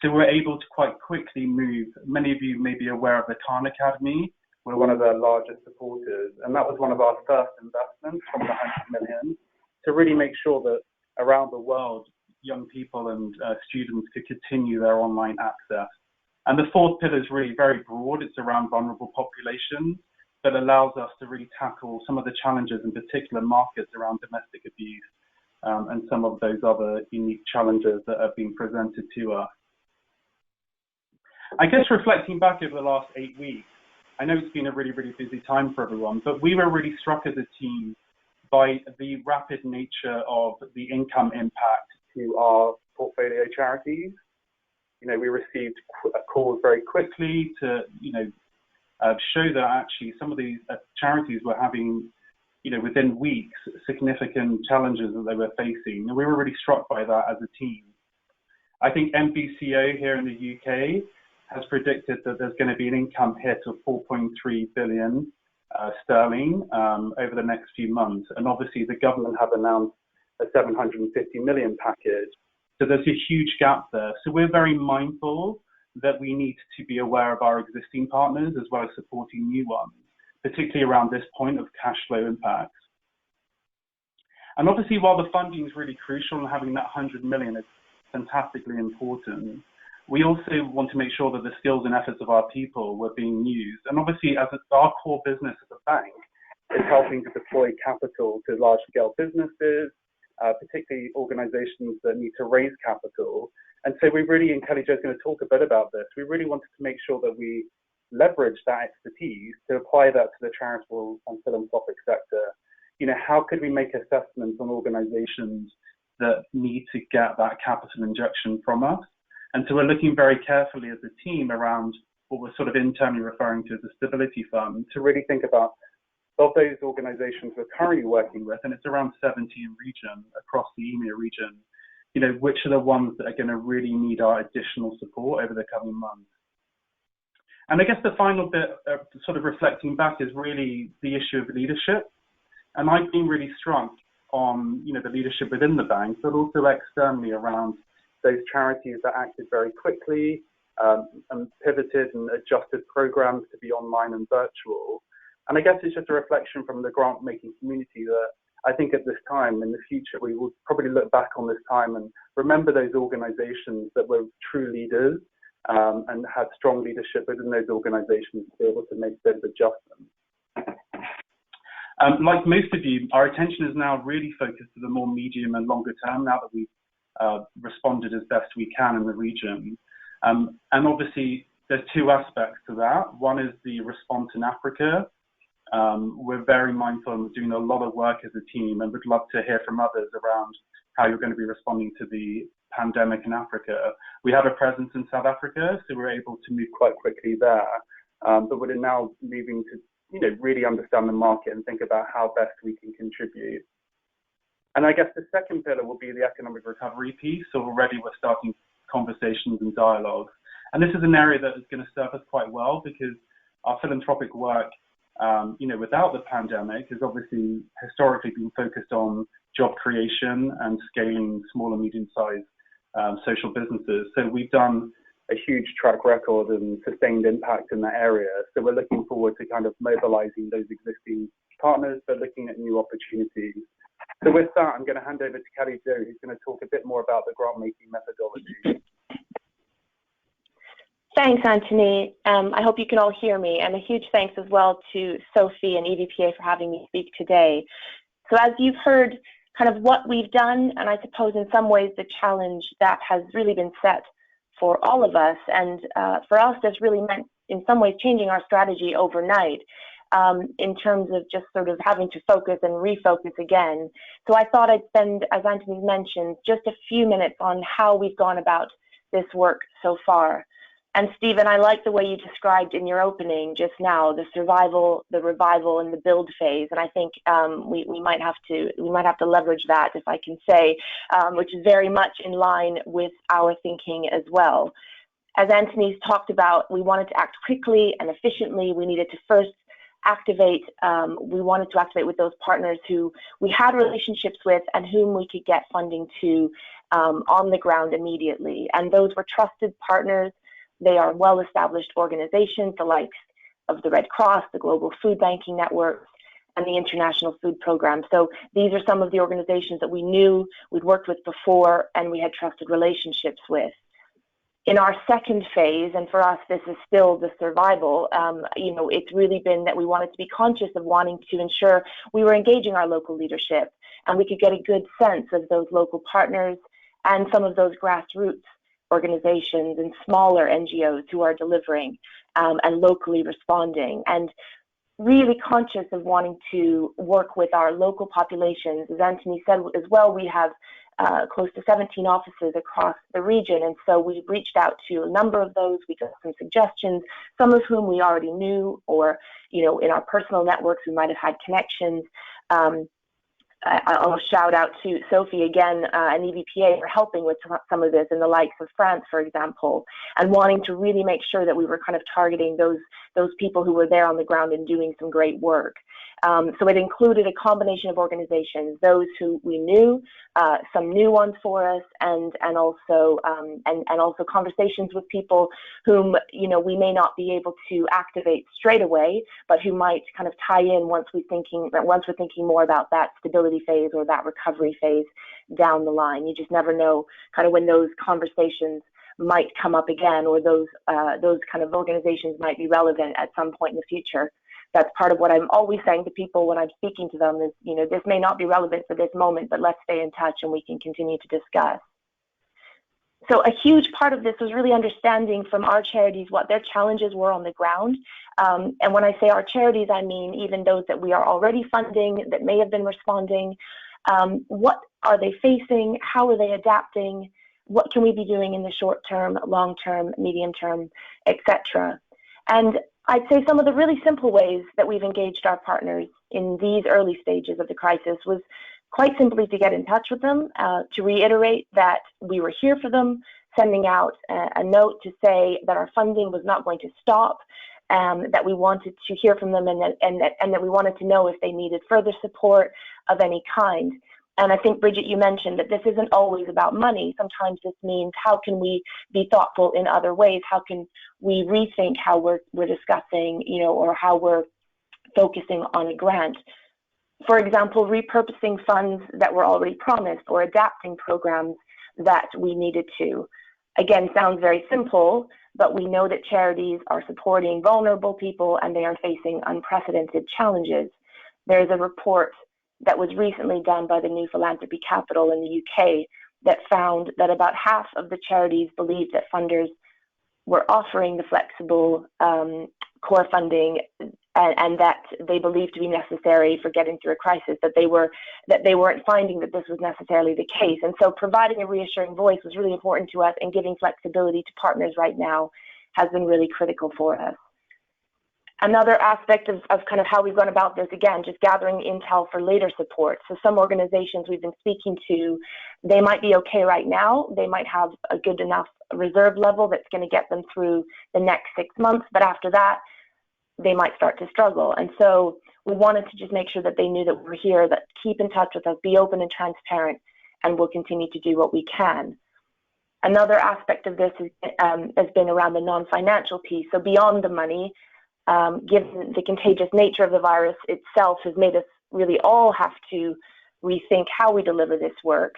So we're able to quite quickly move. Many of you may be aware of the Khan Academy. We're one of their largest supporters. And that was one of our first investments from the 100 million to really make sure that around the world, young people and students could continue their online access. And the fourth pillar is really very broad. It's around vulnerable populations, that allows us to really tackle some of the challenges in particular markets around domestic abuse and some of those other unique challenges that are being presented to us. I guess reflecting back over the last 8 weeks, I know it's been a really, really busy time for everyone, but we were really struck as a team by the rapid nature of the income impact to our portfolio charities. We received calls very quickly to, show that actually some of these charities were having, within weeks, significant challenges that they were facing. And we were really struck by that as a team. I think MBCO here in the UK has predicted that there's going to be an income hit of 4.3 billion sterling over the next few months. And obviously the government have announced a 750 million package. So there's a huge gap there. So we're very mindful that we need to be aware of our existing partners as well as supporting new ones, particularly around this point of cash flow impacts. And obviously, while the funding is really crucial and having that 100 million is fantastically important, we also want to make sure that the skills and efforts of our people were being used. And obviously, as our core business as a bank is helping to deploy capital to large-scale businesses, particularly organizations that need to raise capital. And so we really, and Kelly Jo is going to talk a bit about this, we really wanted to make sure that we leverage that expertise to apply that to the charitable and philanthropic sector. How could we make assessments on organizations that need to get that capital injection from us? And so we're looking very carefully as a team around what we're sort of internally referring to as a stability fund to really think about of those organizations we're currently working with, and it's around 70 in region across the EMEA region, which are the ones that are going to really need our additional support over the coming months. And I guess the final bit of sort of reflecting back is really the issue of leadership. And I've been really struck on, the leadership within the bank, but also externally around those charities that acted very quickly and pivoted and adjusted programs to be online and virtual. And I guess it's just a reflection from the grant-making community that I think at this time in the future, we will probably look back on this time and remember those organizations that were true leaders and had strong leadership within those organizations to be able to make those adjustments. Like most of you, our attention is now really focused to the more medium and longer term now that we've responded as best we can in the region. And obviously, there's two aspects to that. One is the response in Africa. We're very mindful and we're doing a lot of work as a team, and would love to hear from others around how you're going to be responding to the pandemic in Africa. We have a presence in South Africa, so we're able to move quite quickly there. But we're now moving to, really understand the market and think about how best we can contribute. And I guess the second pillar will be the economic recovery piece. So already we're starting conversations and dialogues. And this is an area that is going to serve us quite well because our philanthropic work, without the pandemic has obviously historically been focused on job creation and scaling small and medium-sized social businesses. So we've done a huge track record and sustained impact in that area. So we're looking forward to kind of mobilizing those existing partners, but looking at new opportunities. So with that, I'm going to hand over to Kelly Jo, who's going to talk a bit more about the grant-making methodology. Thanks, Anthony. I hope you can all hear me, and a huge thanks as well to Sophie and EVPA for having me speak today. So as you've heard, kind of what we've done, and I suppose in some ways the challenge that has really been set for all of us, and for us this really meant in some ways changing our strategy overnight in terms of just sort of having to focus and refocus again. So I thought I'd spend, as Anthony mentioned, just a few minutes on how we've gone about this work so far. And Stephen, I like the way you described in your opening just now the survival, the revival, and the build phase. And I think we might have to leverage that, if I can say, which is very much in line with our thinking as well. As Anthony's talked about, we wanted to act quickly and efficiently. We needed to first activate, with those partners who we had relationships with and whom we could get funding to on the ground immediately. And those were trusted partners. They are well-established organizations, the likes of the Red Cross, the Global Food Banking Network, and the International Food Program. So these are some of the organizations that we knew we'd worked with before and we had trusted relationships with. In our second phase, and for us this is still the survival, it's really been that we wanted to be conscious of wanting to ensure we were engaging our local leadership and we could get a good sense of those local partners and some of those grassroots organizations and smaller NGOs who are delivering and locally responding, and really conscious of wanting to work with our local populations. As Anthony said as well, we have close to 17 offices across the region, and so we've reached out to a number of those. We got some suggestions, some of whom we already knew, or in our personal networks we might have had connections. I'll shout out to Sophie again and EVPA for helping with some of this, in the likes of France, for example, and wanting to really make sure that we were kind of targeting those people who were there on the ground and doing some great work. So it included a combination of organizations, those who we knew, some new ones for us, and also conversations with people whom we may not be able to activate straight away, but who might kind of tie in once we're thinking more about that stability phase or that recovery phase down the line. You just never know kind of when those conversations might come up again, or those kind of organizations might be relevant at some point in the future. That's part of what I'm always saying to people when I'm speaking to them is, this may not be relevant for this moment, but let's stay in touch and we can continue to discuss. So a huge part of this was really understanding from our charities what their challenges were on the ground. And when I say our charities, I mean even those that we are already funding, that may have been responding. What are they facing? How are they adapting? What can we be doing in the short term, long term, medium term, etc.? And I'd say some of the really simple ways that we've engaged our partners in these early stages of the crisis was quite simply to get in touch with them, to reiterate that we were here for them, sending out a note to say that our funding was not going to stop, that we wanted to hear from them, and that we wanted to know if they needed further support of any kind. And I think, Bridget, you mentioned that this isn't always about money. Sometimes this means how can we be thoughtful in other ways? How can we rethink how we're discussing, or how we're focusing on a grant? For example, repurposing funds that were already promised, or adapting programs that we needed to. Again, sounds very simple, but we know that charities are supporting vulnerable people and they are facing unprecedented challenges. There's a report that was recently done by the New Philanthropy Capital in the UK that found that about half of the charities believed that funders were offering the flexible core funding and that they believed to be necessary for getting through a crisis, that they weren't finding that this was necessarily the case. And so providing a reassuring voice was really important to us, and giving flexibility to partners right now has been really critical for us. Another aspect of kind of how we've gone about this, again, just gathering intel for later support. So some organizations we've been speaking to, they might be okay right now. They might have a good enough reserve level that's going to get them through the next 6 months. But after that, they might start to struggle. And so we wanted to just make sure that they knew that we're here, that keep in touch with us, be open and transparent, and we'll continue to do what we can. Another aspect of this has been around the non-financial piece. So beyond the money, given the contagious nature of the virus itself has made us really all have to rethink how we deliver this work.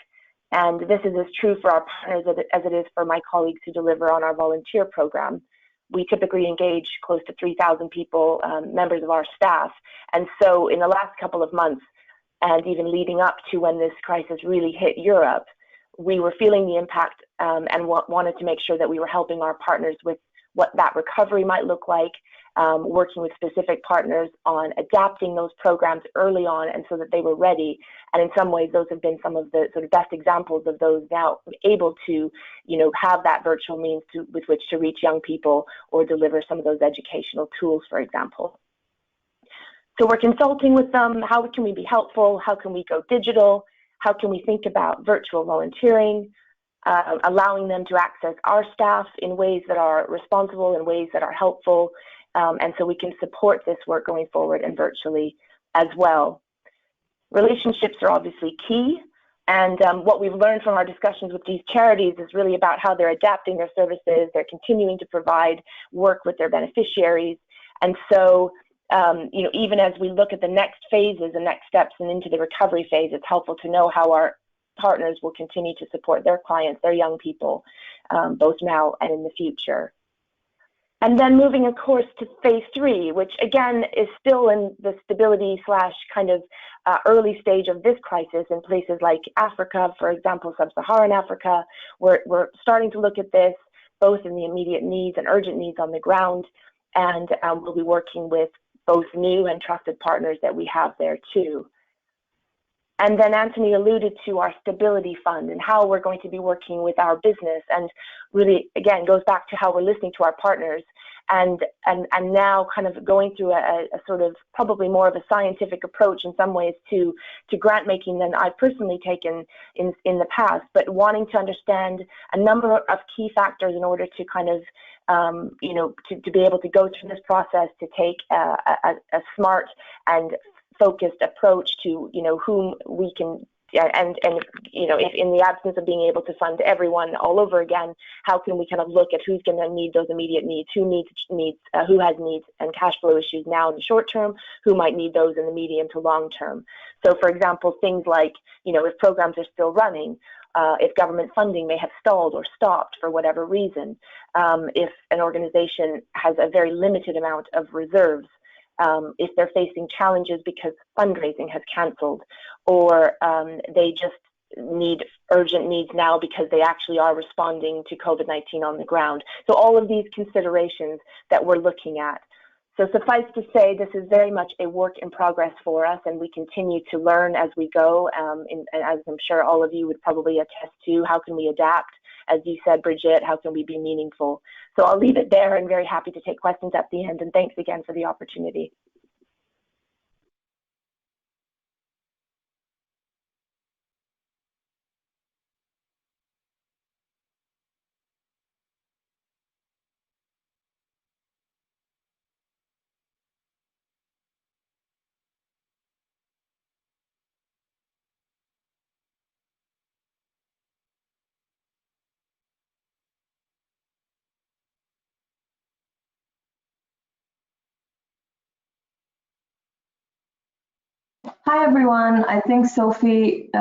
And this is as true for our partners as it is for my colleagues who deliver on our volunteer program. We typically engage close to 3,000 people, members of our staff. And so in the last couple of months, and even leading up to when this crisis really hit Europe, we were feeling the impact and wanted to make sure that we were helping our partners with what that recovery might look like, working with specific partners on adapting those programs early on, and so that they were ready. And in some ways, those have been some of the sort of best examples of those now able to, have that virtual means with which to reach young people or deliver some of those educational tools, for example. So we're consulting with them. How can we be helpful? How can we go digital? How can we think about virtual volunteering? Allowing them to access our staff in ways that are responsible, in ways that are helpful, and so we can support this work going forward and virtually as well. Relationships are obviously key, and what we've learned from our discussions with these charities is really about how they're adapting their services, they're continuing to provide work with their beneficiaries, and so you know, even as we look at the next phases and next steps and into the recovery phase, it's helpful to know how our partners will continue to support their clients, their young people, both now and in the future. And then moving, of course, to phase 3, which again is still in the stability / kind of early stage of this crisis in places like Africa, for example, sub-Saharan Africa. We're starting to look at this both in the immediate needs and urgent needs on the ground, and we'll be working with both new and trusted partners that we have there too. And then Anthony alluded to our stability fund and how we're going to be working with our business, and really, again, goes back to how we're listening to our partners and now kind of going through a sort of probably more of a scientific approach in some ways to grant making than I've personally taken in the past, but wanting to understand a number of key factors in order to kind of you know, to be able to go through this process, to take a smart and focused approach to, you know, whom we can, and you know, if in the absence of being able to fund everyone all over again, how can we kind of look at who's going to need those immediate needs, who has needs and cash flow issues now in the short term, who might need those in the medium to long term. So, for example, things like, you know, if programs are still running, if government funding may have stalled or stopped for whatever reason, if an organization has a very limited amount of reserves, if they're facing challenges because fundraising has cancelled, or they just need urgent needs now because they actually are responding to COVID-19 on the ground. So all of these considerations that we're looking at. So suffice to say, this is very much a work in progress for us, and we continue to learn as we go, and as I'm sure all of you would probably attest to, how can we adapt? As you said, Brigitte, how can we be meaningful? So I'll leave it there, and very happy to take questions at the end, and thanks again for the opportunity. Hi everyone, I think Sophie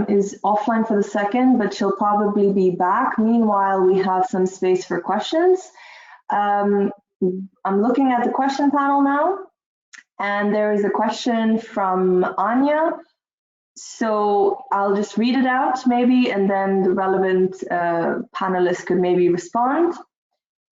is offline for the second, but she'll probably be back. Meanwhile, we have some space for questions. I'm looking at the question panel now, and there is a question from Anya. So I'll just read it out maybe, and then the relevant panelists could maybe respond.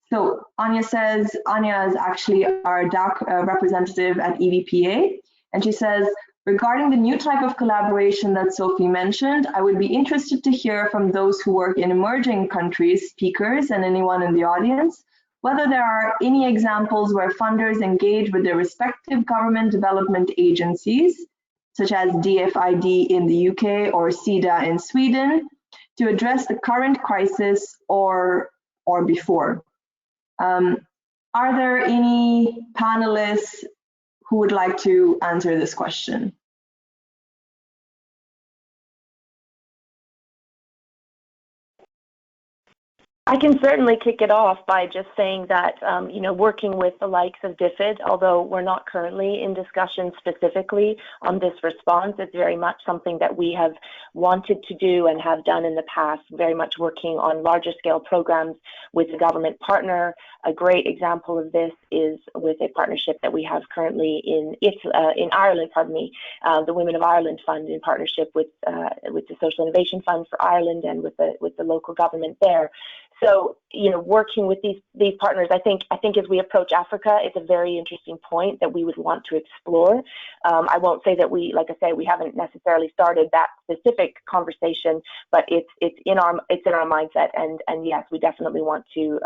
So Anya says, Anya is actually our DAC representative at EVPA, and she says, regarding the new type of collaboration that Sophie mentioned, I would be interested to hear from those who work in emerging countries, speakers, and anyone in the audience, whether there are any examples where funders engage with their respective government development agencies, such as DFID in the UK or SIDA in Sweden, to address the current crisis or before. Are there any panelists who would like to answer this question? I can certainly kick it off by just saying that, you know, working with the likes of DFID, although we're not currently in discussion specifically on this response, it's very much something that we have wanted to do and have done in the past, very much working on larger scale programs with a government partner. A great example of this is with a partnership that we have currently in Ireland, the Women of Ireland Fund, in partnership with the Social Innovation Fund for Ireland and with the local government there. So, you know, working with these partners, I think as we approach Africa, it's a very interesting point that we would want to explore. I won't say that we haven't necessarily started that specific conversation, but it's in our mindset, and yes, we definitely want to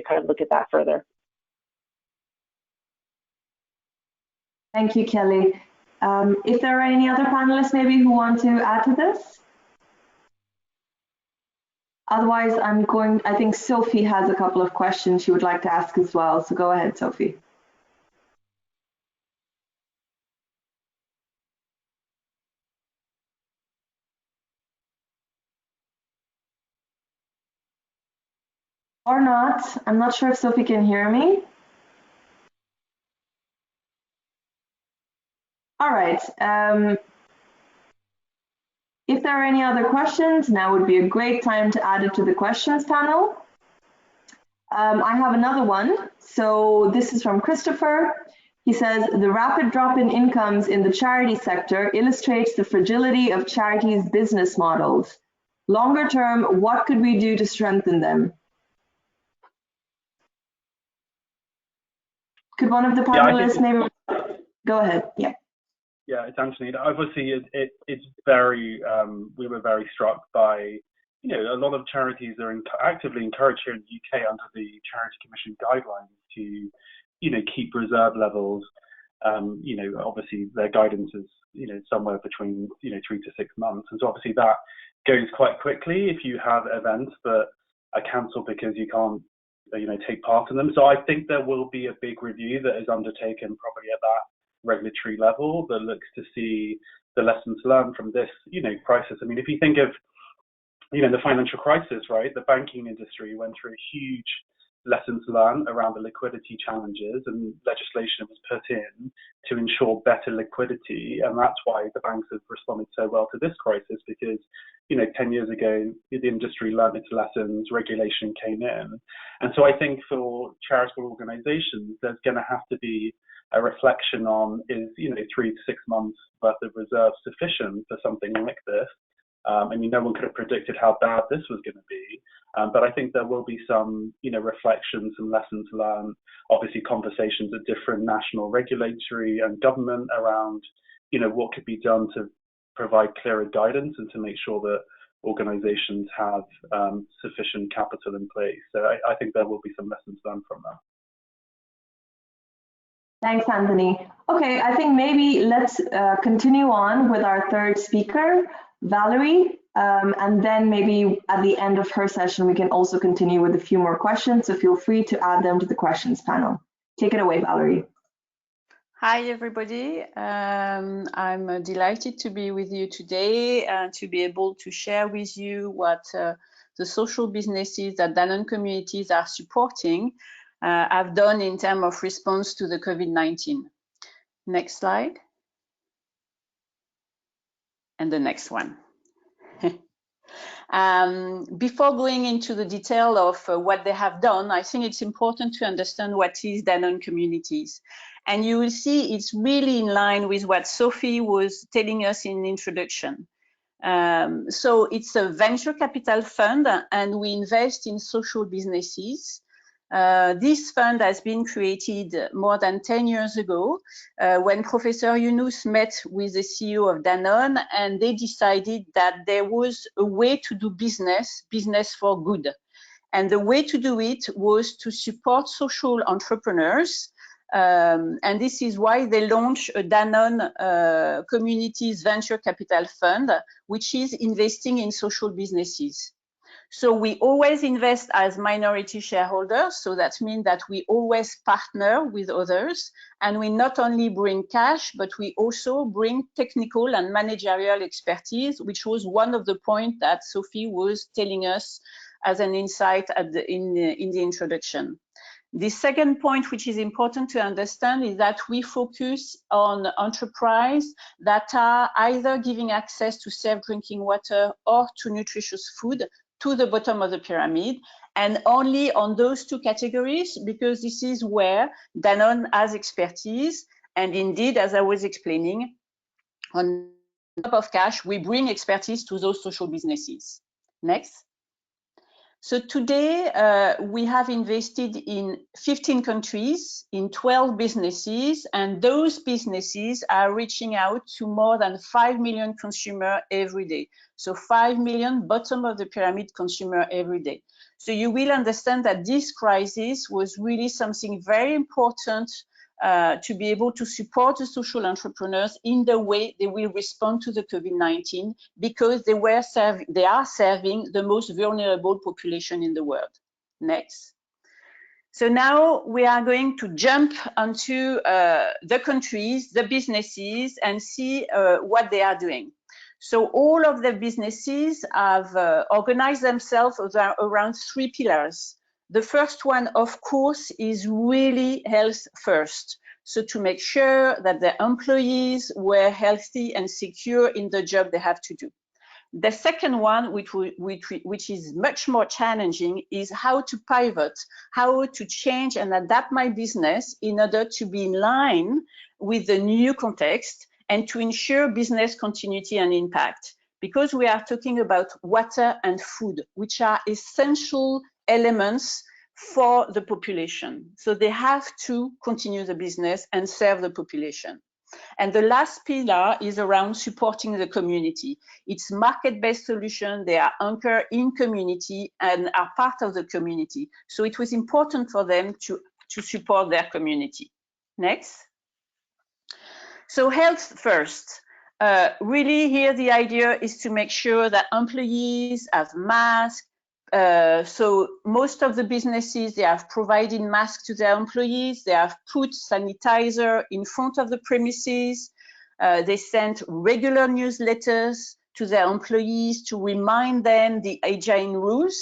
kind of look at that further. Thank you, Kelly. If there are any other panelists maybe who want to add to this? Otherwise, I think Sophie has a couple of questions she would like to ask as well. So go ahead, Sophie. Or not. I'm not sure if Sophie can hear me. All right. If there are any other questions, now would be a great time to add it to the questions panel. I have another one. So this is from Christopher. He says, the rapid drop in incomes in the charity sector illustrates the fragility of charities' business models. Longer term, what could we do to strengthen them? Could one of the panelists name? Go ahead. Yeah. Yeah, it's Anthony. Obviously, it's very. We were very struck by, a lot of charities are actively encouraged here in the UK under the Charity Commission guidelines to, keep reserve levels. Obviously their guidance is, somewhere between, 3 to 6 months, and so obviously that goes quite quickly if you have events that are cancelled because you can't, take part in them. So I think there will be a big review that is undertaken probably at that regulatory level that looks to see the lessons learned from this, crisis. I mean, if you think of, the financial crisis, right? The banking industry went through a huge lessons learned around the liquidity challenges, and legislation was put in to ensure better liquidity. And that's why the banks have responded so well to this crisis, because 10 years ago, the industry learned its lessons, regulation came in. And so I think for charitable organizations, there's going to have to be a reflection on, is 3 to 6 months worth of reserves sufficient for something like this? No one could have predicted how bad this was going to be. But I think there will be some, reflections and lessons learned, obviously conversations at different national regulatory and government around, what could be done to provide clearer guidance and to make sure that organizations have sufficient capital in place. So I think there will be some lessons learned from that. Thanks, Anthony. Okay, I think maybe let's continue on with our third speaker, Valerie, and then maybe at the end of her session, we can also continue with a few more questions, so feel free to add them to the questions panel. Take it away, Valerie. Hi, everybody. I'm delighted to be with you today and to be able to share with you what the social businesses that Danone communities are supporting have done in terms of response to the COVID-19. Next slide. And the next one. Before going into the detail of what they have done, I think it's important to understand what is Danone Communities. And you will see it's really in line with what Sophie was telling us in the introduction. So it's a venture capital fund, and we invest in social businesses. This fund has been created more than 10 years ago when Professor Yunus met with the CEO of Danone, and they decided that there was a way to do business for good. And the way to do it was to support social entrepreneurs. And this is why they launched a Danone Communities Venture Capital Fund, which is investing in social businesses. So we always invest as minority shareholders. So that means that we always partner with others. And we not only bring cash, but we also bring technical and managerial expertise, which was one of the points that Sophie was telling us as an insight in the introduction. The second point, which is important to understand, is that we focus on enterprises that are either giving access to safe drinking water or to nutritious food to the bottom of the pyramid, and only on those two categories, because this is where Danone has expertise. And indeed, as I was explaining, on top of cash, we bring expertise to those social businesses. Next. So today, we have invested in 15 countries, in 12 businesses, and those businesses are reaching out to more than 5 million consumers every day. So 5 million bottom of the pyramid consumer every day. So you will understand that this crisis was really something very important to be able to support the social entrepreneurs in the way they will respond to the COVID-19, because they are serving the most vulnerable population in the world. Next. So now we are going to jump onto the countries, the businesses, and see what they are doing. So all of the businesses have organized themselves around 3 pillars. The first one, of course, is really health first. So to make sure that the employees were healthy and secure in the job they have to do. The second one, which is much more challenging, is how to pivot, how to change and adapt my business in order to be in line with the new context and to ensure business continuity and impact. Because we are talking about water and food, which are essential elements for the population. So they have to continue the business and serve the population. And the last pillar is around supporting the community. It's market-based solutions. They are anchored in community and are part of the community. So it was important for them to support their community. Next. So health first. Really here the idea is to make sure that employees have masks. So most of the businesses, they have provided masks to their employees. They have put sanitizer in front of the premises. They sent regular newsletters to their employees to remind them the hygiene rules.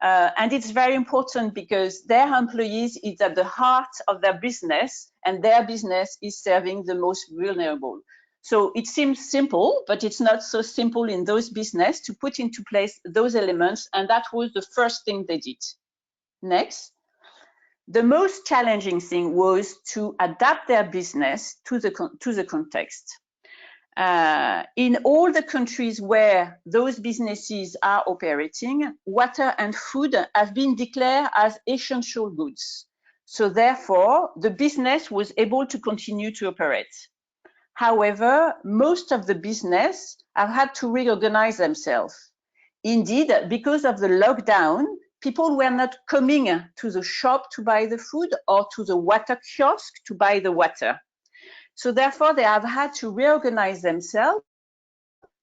And it's very important because their employees is at the heart of their business, and their business is serving the most vulnerable. So it seems simple, but it's not so simple in those business to put into place those elements, and that was the first thing they did. Next. The most challenging thing was to adapt their business to the context. In all the countries where those businesses are operating, water and food have been declared as essential goods. So therefore, the business was able to continue to operate. However, most of the business have had to reorganize themselves. Indeed, because of the lockdown, people were not coming to the shop to buy the food or to the water kiosk to buy the water. So therefore, they have had to reorganize themselves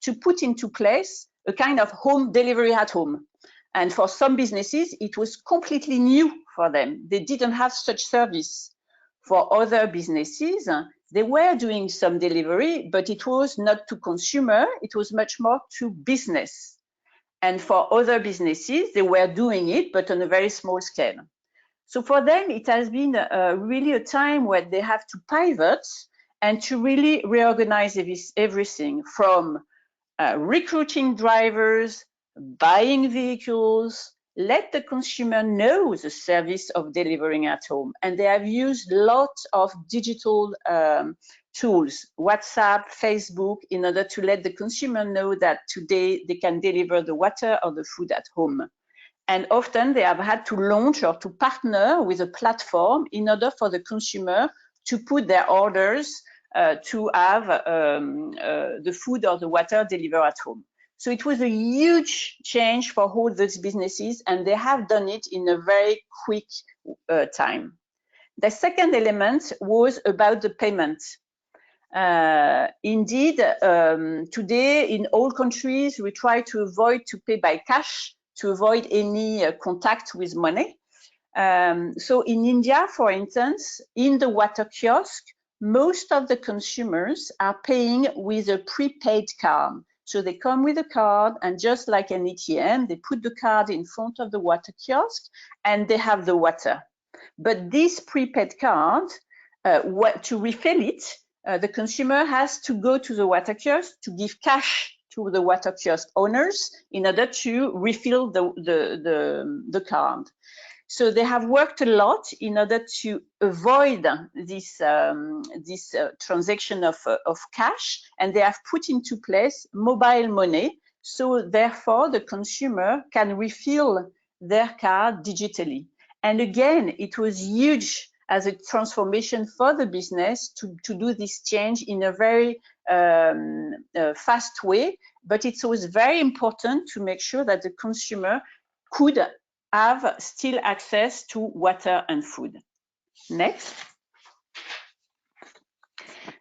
to put into place a kind of home delivery at home. And for some businesses, it was completely new for them. They didn't have such service. For other businesses, they were doing some delivery, but it was not to consumer, it was much more to business. And for other businesses, they were doing it, but on a very small scale. So for them, it has been really a time where they have to pivot and to really reorganize everything from recruiting drivers, buying vehicles, let the consumer know the service of delivering at home. And they have used lots of digital tools, WhatsApp, Facebook, in order to let the consumer know that today they can deliver the water or the food at home. And often they have had to launch or to partner with a platform in order for the consumer to put their orders to have the food or the water delivered at home. So it was a huge change for all those businesses, and they have done it in a very quick time. The second element was about the payment. Indeed, today in all countries, we try to avoid to pay by cash, to avoid any contact with money. So in India, for instance, in the water kiosk, most of the consumers are paying with a prepaid card. So they come with a card, and just like an ATM, they put the card in front of the water kiosk and they have the water. But this prepaid card, to refill it, the consumer has to go to the water kiosk to give cash to the water kiosk owners in order to refill the card. So they have worked a lot in order to avoid this transaction of cash, and they have put into place mobile money. So therefore, the consumer can refill their card digitally. And again, it was huge as a transformation for the business to do this change in a very fast way. But it was very important to make sure that the consumer could have still access to water and food. Next.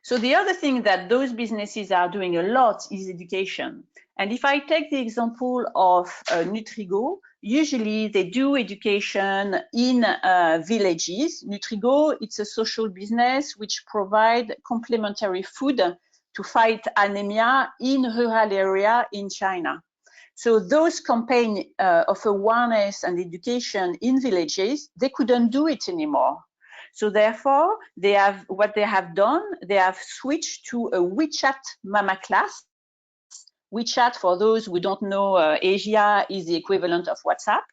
So the other thing that those businesses are doing a lot is education. And if I take the example of Nutrigo, usually they do education in villages. Nutrigo, it's a social business which provides complementary food to fight anemia in rural area in China. So those campaigns of awareness and education in villages, they couldn't do it anymore. So therefore, what they have done, they have switched to a WeChat Mama class. WeChat, for those who don't know, Asia is the equivalent of WhatsApp.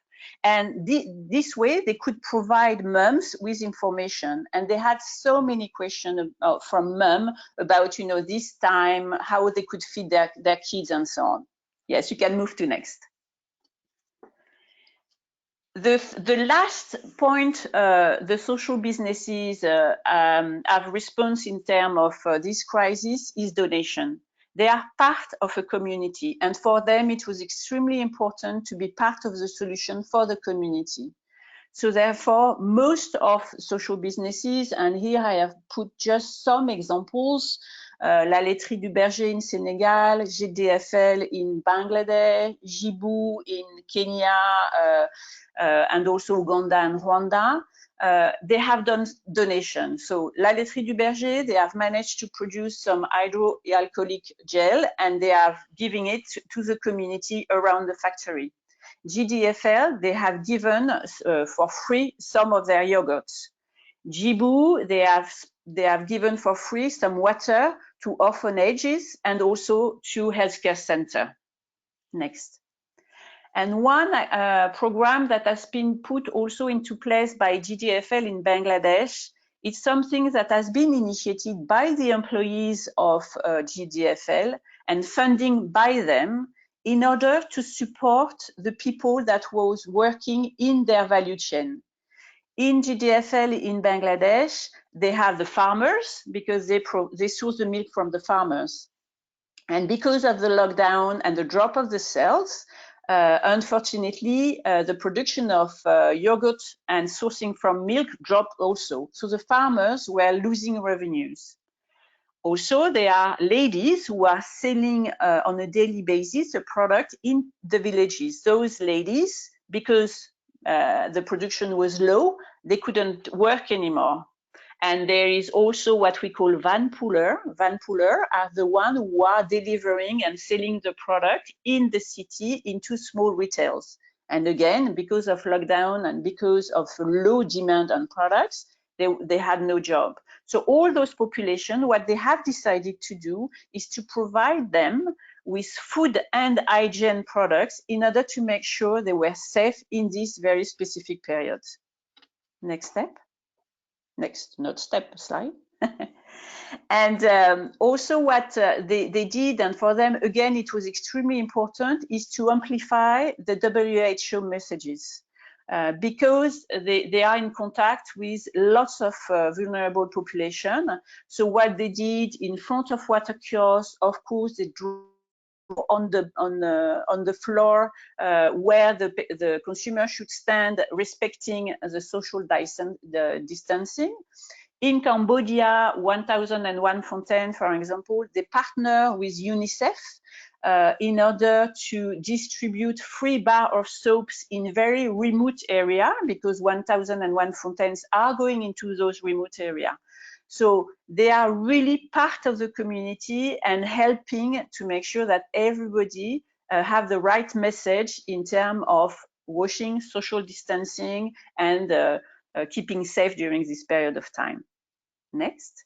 And this way, they could provide moms with information. And they had so many questions from mom about, this time, how they could feed their kids and so on. Yes, you can move to next. The last point, the social businesses have response in terms of this crisis is donation. They are part of a community, and for them it was extremely important to be part of the solution for the community. So therefore, most of social businesses, and here I have put just some examples, La Laiterie du Berger in Senegal, GDFL in Bangladesh, Jibu in Kenya, and also Uganda and Rwanda, they have done donations. So La Laiterie du Berger, they have managed to produce some hydroalcoholic gel, and they are giving it to the community around the factory. GDFL, they have given for free some of their yogurts. Jibu, they have given for free some water to orphanages and also to healthcare center. Next. And one program that has been put also into place by GDFL in Bangladesh, it's something that has been initiated by the employees of GDFL and funding by them in order to support the people that was working in their value chain. In GDFL in Bangladesh, they have the farmers because they source the milk from the farmers. And because of the lockdown and the drop of the sales, unfortunately, the production of yogurt and sourcing from milk dropped also. So the farmers were losing revenues. Also, there are ladies who are selling on a daily basis a product in the villages. Those ladies, because the production was low, they couldn't work anymore. And there is also what we call van puller. Van puller are the ones who are delivering and selling the product in the city into small retails. And again, because of lockdown and because of low demand on products, they had no job. So all those populations, what they have decided to do is to provide them with food and hygiene products in order to make sure they were safe in this very specific period. Next step. Next, not step, slide. And also what they did, and for them, again, it was extremely important, is to amplify the WHO messages. Because they are in contact with lots of vulnerable population. So what they did in front of water kiosks, of course, they drew on the floor where the consumer should stand, respecting the social distancing. In Cambodia, 1001 Fontaine, for example, they partner with UNICEF in order to distribute free bar of soaps in very remote area, because 1001 Fontaines are going into those remote areas. So they are really part of the community and helping to make sure that everybody have the right message in terms of washing, social distancing, and keeping safe during this period of time. Next.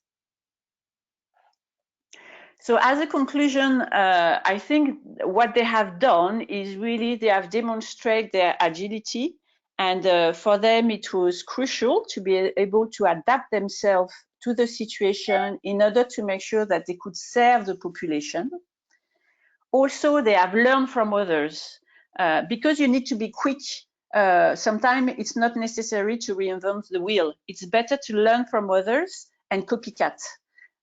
So as a conclusion, I think what they have done is really they have demonstrated their agility, and for them it was crucial to be able to adapt themselves to the situation in order to make sure that they could serve the population. Also, they have learned from others because you need to be quick. Sometimes it's not necessary to reinvent the wheel. It's better to learn from others and copycat.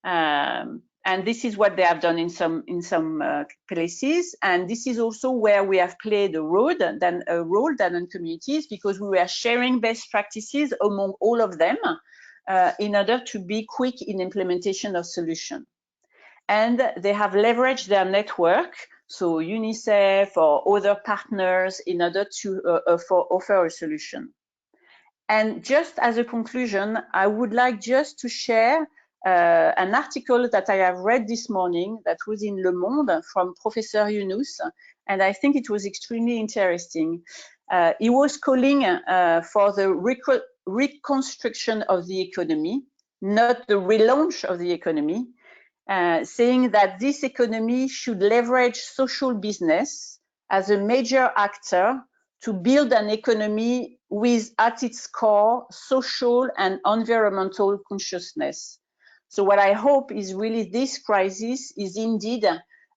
And this is what they have done in some places. And this is also where we have played a role in communities, because we were sharing best practices among all of them in order to be quick in implementation of solution. And they have leveraged their network, so UNICEF or other partners, in order to offer a solution. And just as a conclusion, I would like just to share an article that I have read this morning that was in Le Monde from Professor Yunus, and I think it was extremely interesting. He was calling for the reconstruction of the economy, not the relaunch of the economy, saying that this economy should leverage social business as a major actor to build an economy with, at its core, social and environmental consciousness. So what I hope is really this crisis is indeed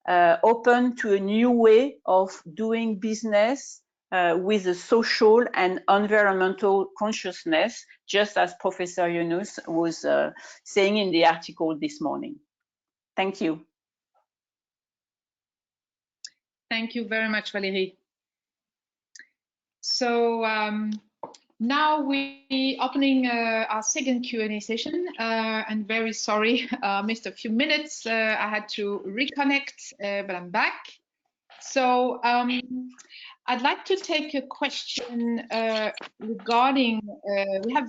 open to a new way of doing business with a social and environmental consciousness, just as Professor Yunus was saying in the article this morning. Thank you. Thank you very much, Valérie. So now we're opening our second Q&A session. And very sorry, missed a few minutes. I had to reconnect, but I'm back. So I'd like to take a question regarding, we have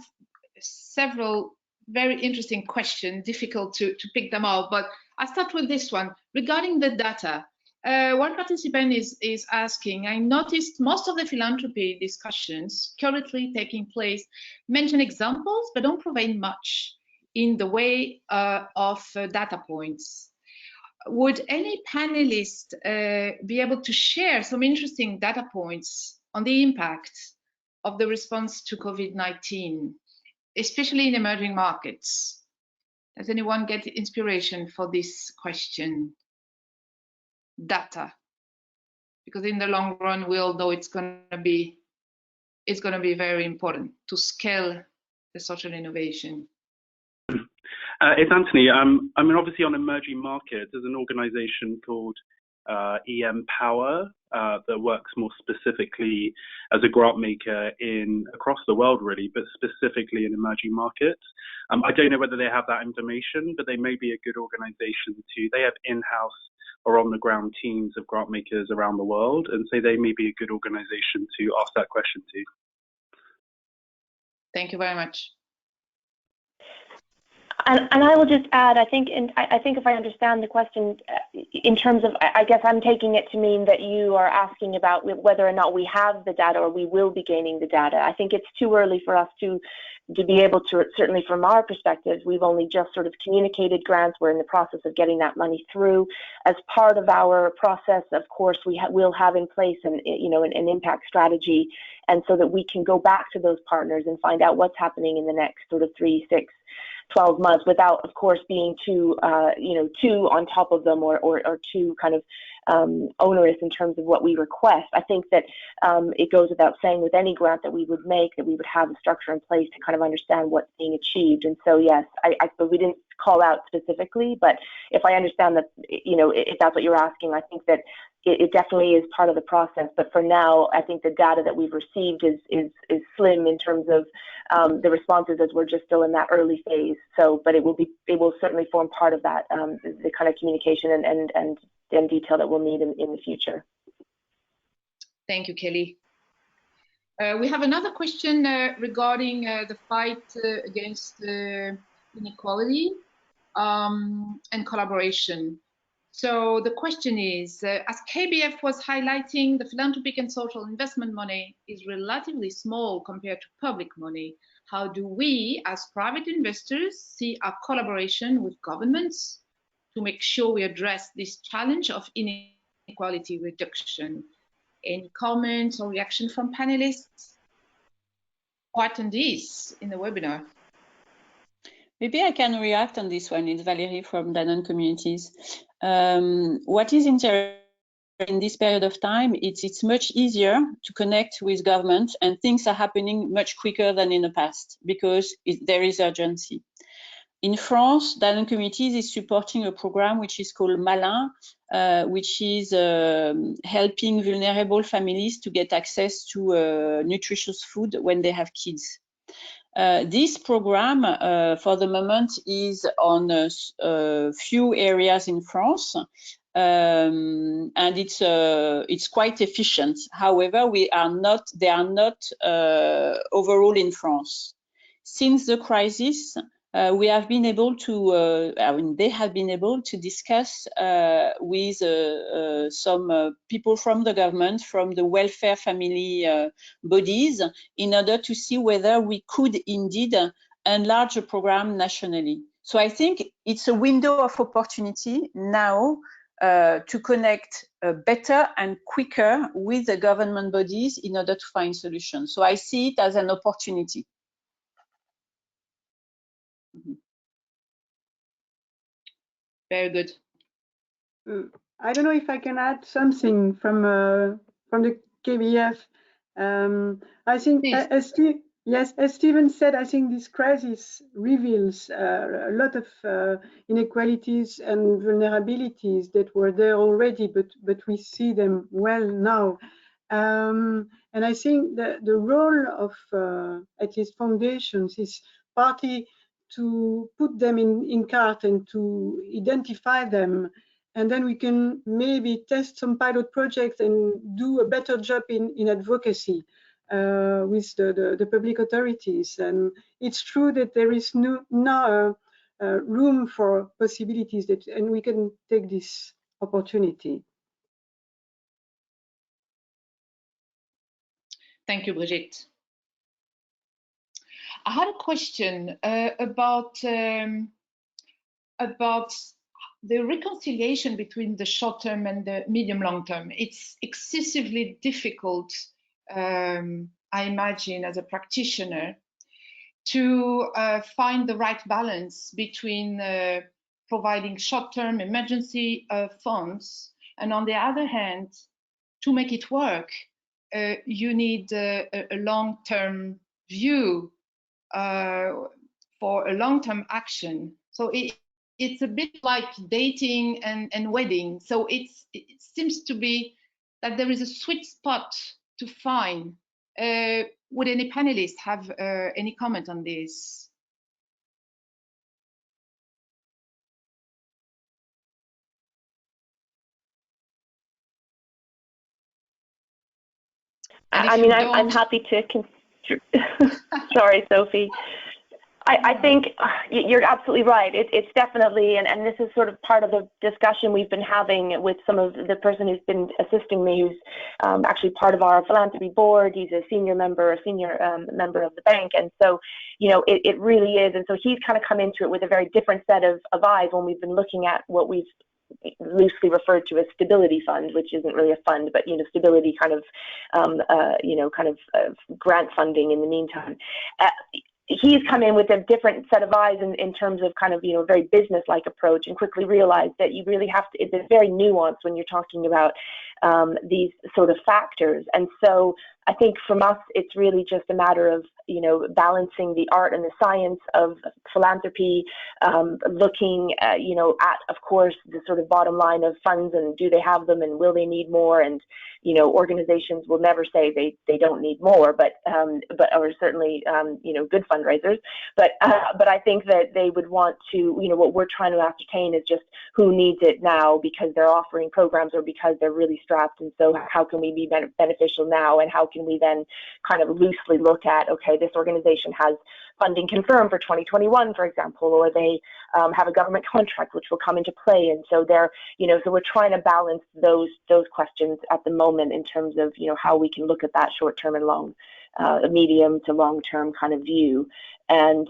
several very interesting questions, difficult to pick them out, but I'll start with this one. Regarding the data, one participant is asking, I noticed most of the philanthropy discussions currently taking place mention examples, but don't provide much in the way of data points. Would any panelist be able to share some interesting data points on the impact of the response to COVID-19, especially in emerging markets? Does anyone get inspiration for this question? Data, because in the long run, we all know it's going to be very important to scale the social innovation. It's Anthony. I mean, obviously on emerging markets, there's an organization called EMPower that works more specifically as a grant maker across the world, really, but specifically in emerging markets. I don't know whether they have that information, but they may be a good organization too. They have in-house or on the ground teams of grant makers around the world, and so they may be a good organization to ask that question to. Thank you very much. And I will just add, I think if I understand the question in terms of, I guess I'm taking it to mean that you are asking about whether or not we have the data or we will be gaining the data. I think it's too early for us to be able to, certainly from our perspective, we've only just sort of communicated grants. We're in the process of getting that money through. As part of our process, of course, we'll have in place an impact strategy, and so that we can go back to those partners and find out what's happening in the next sort of 3, 6, 12 months without, of course, being too on top of them or too kind of onerous in terms of what we request. I think that it goes without saying with any grant that we would make that we would have a structure in place to kind of understand what's being achieved. And so, yes, I suppose we didn't call out specifically, but if I understand that, if that's what you're asking, I think that it definitely is part of the process. But for now, I think the data that we've received is slim in terms of the responses, as we're just still in that early phase. So, but it will certainly form part of that, the kind of communication and detail that we'll need in the future. Thank you, Kelly. We have another question regarding the fight against inequality and collaboration. So the question is, as KBF was highlighting, the philanthropic and social investment money is relatively small compared to public money. How do we, as private investors, see our collaboration with governments to make sure we address this challenge of inequality reduction? Any comments or reaction from panelists or attendees in the webinar? Maybe I can react on this one. It's Valérie from Danone Communities. What is interesting in this period of time, it's much easier to connect with government, and things are happening much quicker than in the past because there is urgency. In France, Danone Communities is supporting a program which is called Malin, which is helping vulnerable families to get access to nutritious food when they have kids. This program, for the moment, is on a few areas in France, and it's quite efficient. However, they are not overall in France. Since the crisis, we have been able to, they have been able to discuss with some people from the government, from the welfare family bodies, in order to see whether we could indeed enlarge the program nationally. So I think it's a window of opportunity now to connect better and quicker with the government bodies in order to find solutions. So I see it as an opportunity. Very good. I don't know if I can add something from the KBF. I think, as Stephen said, I think this crisis reveals a lot of inequalities and vulnerabilities that were there already, but we see them well now. And I think that the role of at least foundations is partly to put them in cart and to identify them, and then we can maybe test some pilot projects and do a better job in advocacy with the public authorities. And it's true that there is no room for possibilities that, and we can take this opportunity. Thank you, Brigitte. I had a question about the reconciliation between the short term and the medium long term. It's excessively difficult, I imagine, as a practitioner, to find the right balance between providing short term emergency funds, and on the other hand, to make it work, you need a long term view for a long term action. So it's a bit like dating and wedding. So it seems to be that there is a sweet spot to find. Would any panelists have any comment on this? I mean, I'm happy to. Sorry, Sophie. I think you're absolutely right. It's definitely, and this is sort of part of the discussion we've been having with some of the person who's been assisting me, who's actually part of our philanthropy board. He's a senior member of the bank. And so, you know, it really is. And so he's kind of come into it with a very different set of eyes when we've been looking at what we've loosely referred to as stability fund, which isn't really a fund, but, you know, stability kind of, grant funding in the meantime. He's come in with a different set of eyes in terms of kind of, you know, very business-like approach, and quickly realized that you really have to, it's very nuanced when you're talking about these sort of factors. And so I think from us, it's really just a matter of, you know, balancing the art and the science of philanthropy, looking, you know, at, of course, the sort of bottom line of funds, and do they have them, and will they need more? And, you know, organizations will never say they don't need more, but or certainly, you know, good fundraisers. But I think that they would want to, you know, what we're trying to ascertain is just who needs it now because they're offering programs or because they're really strapped. And so how can we be beneficial now? And how can we then kind of loosely look at, okay, this organization has funding confirmed for 2021, for example, or they have a government contract which will come into play. And so they're, you know, so we're trying to balance those questions at the moment in terms of, you know, how we can look at that short-term and long, medium to long-term kind of view. And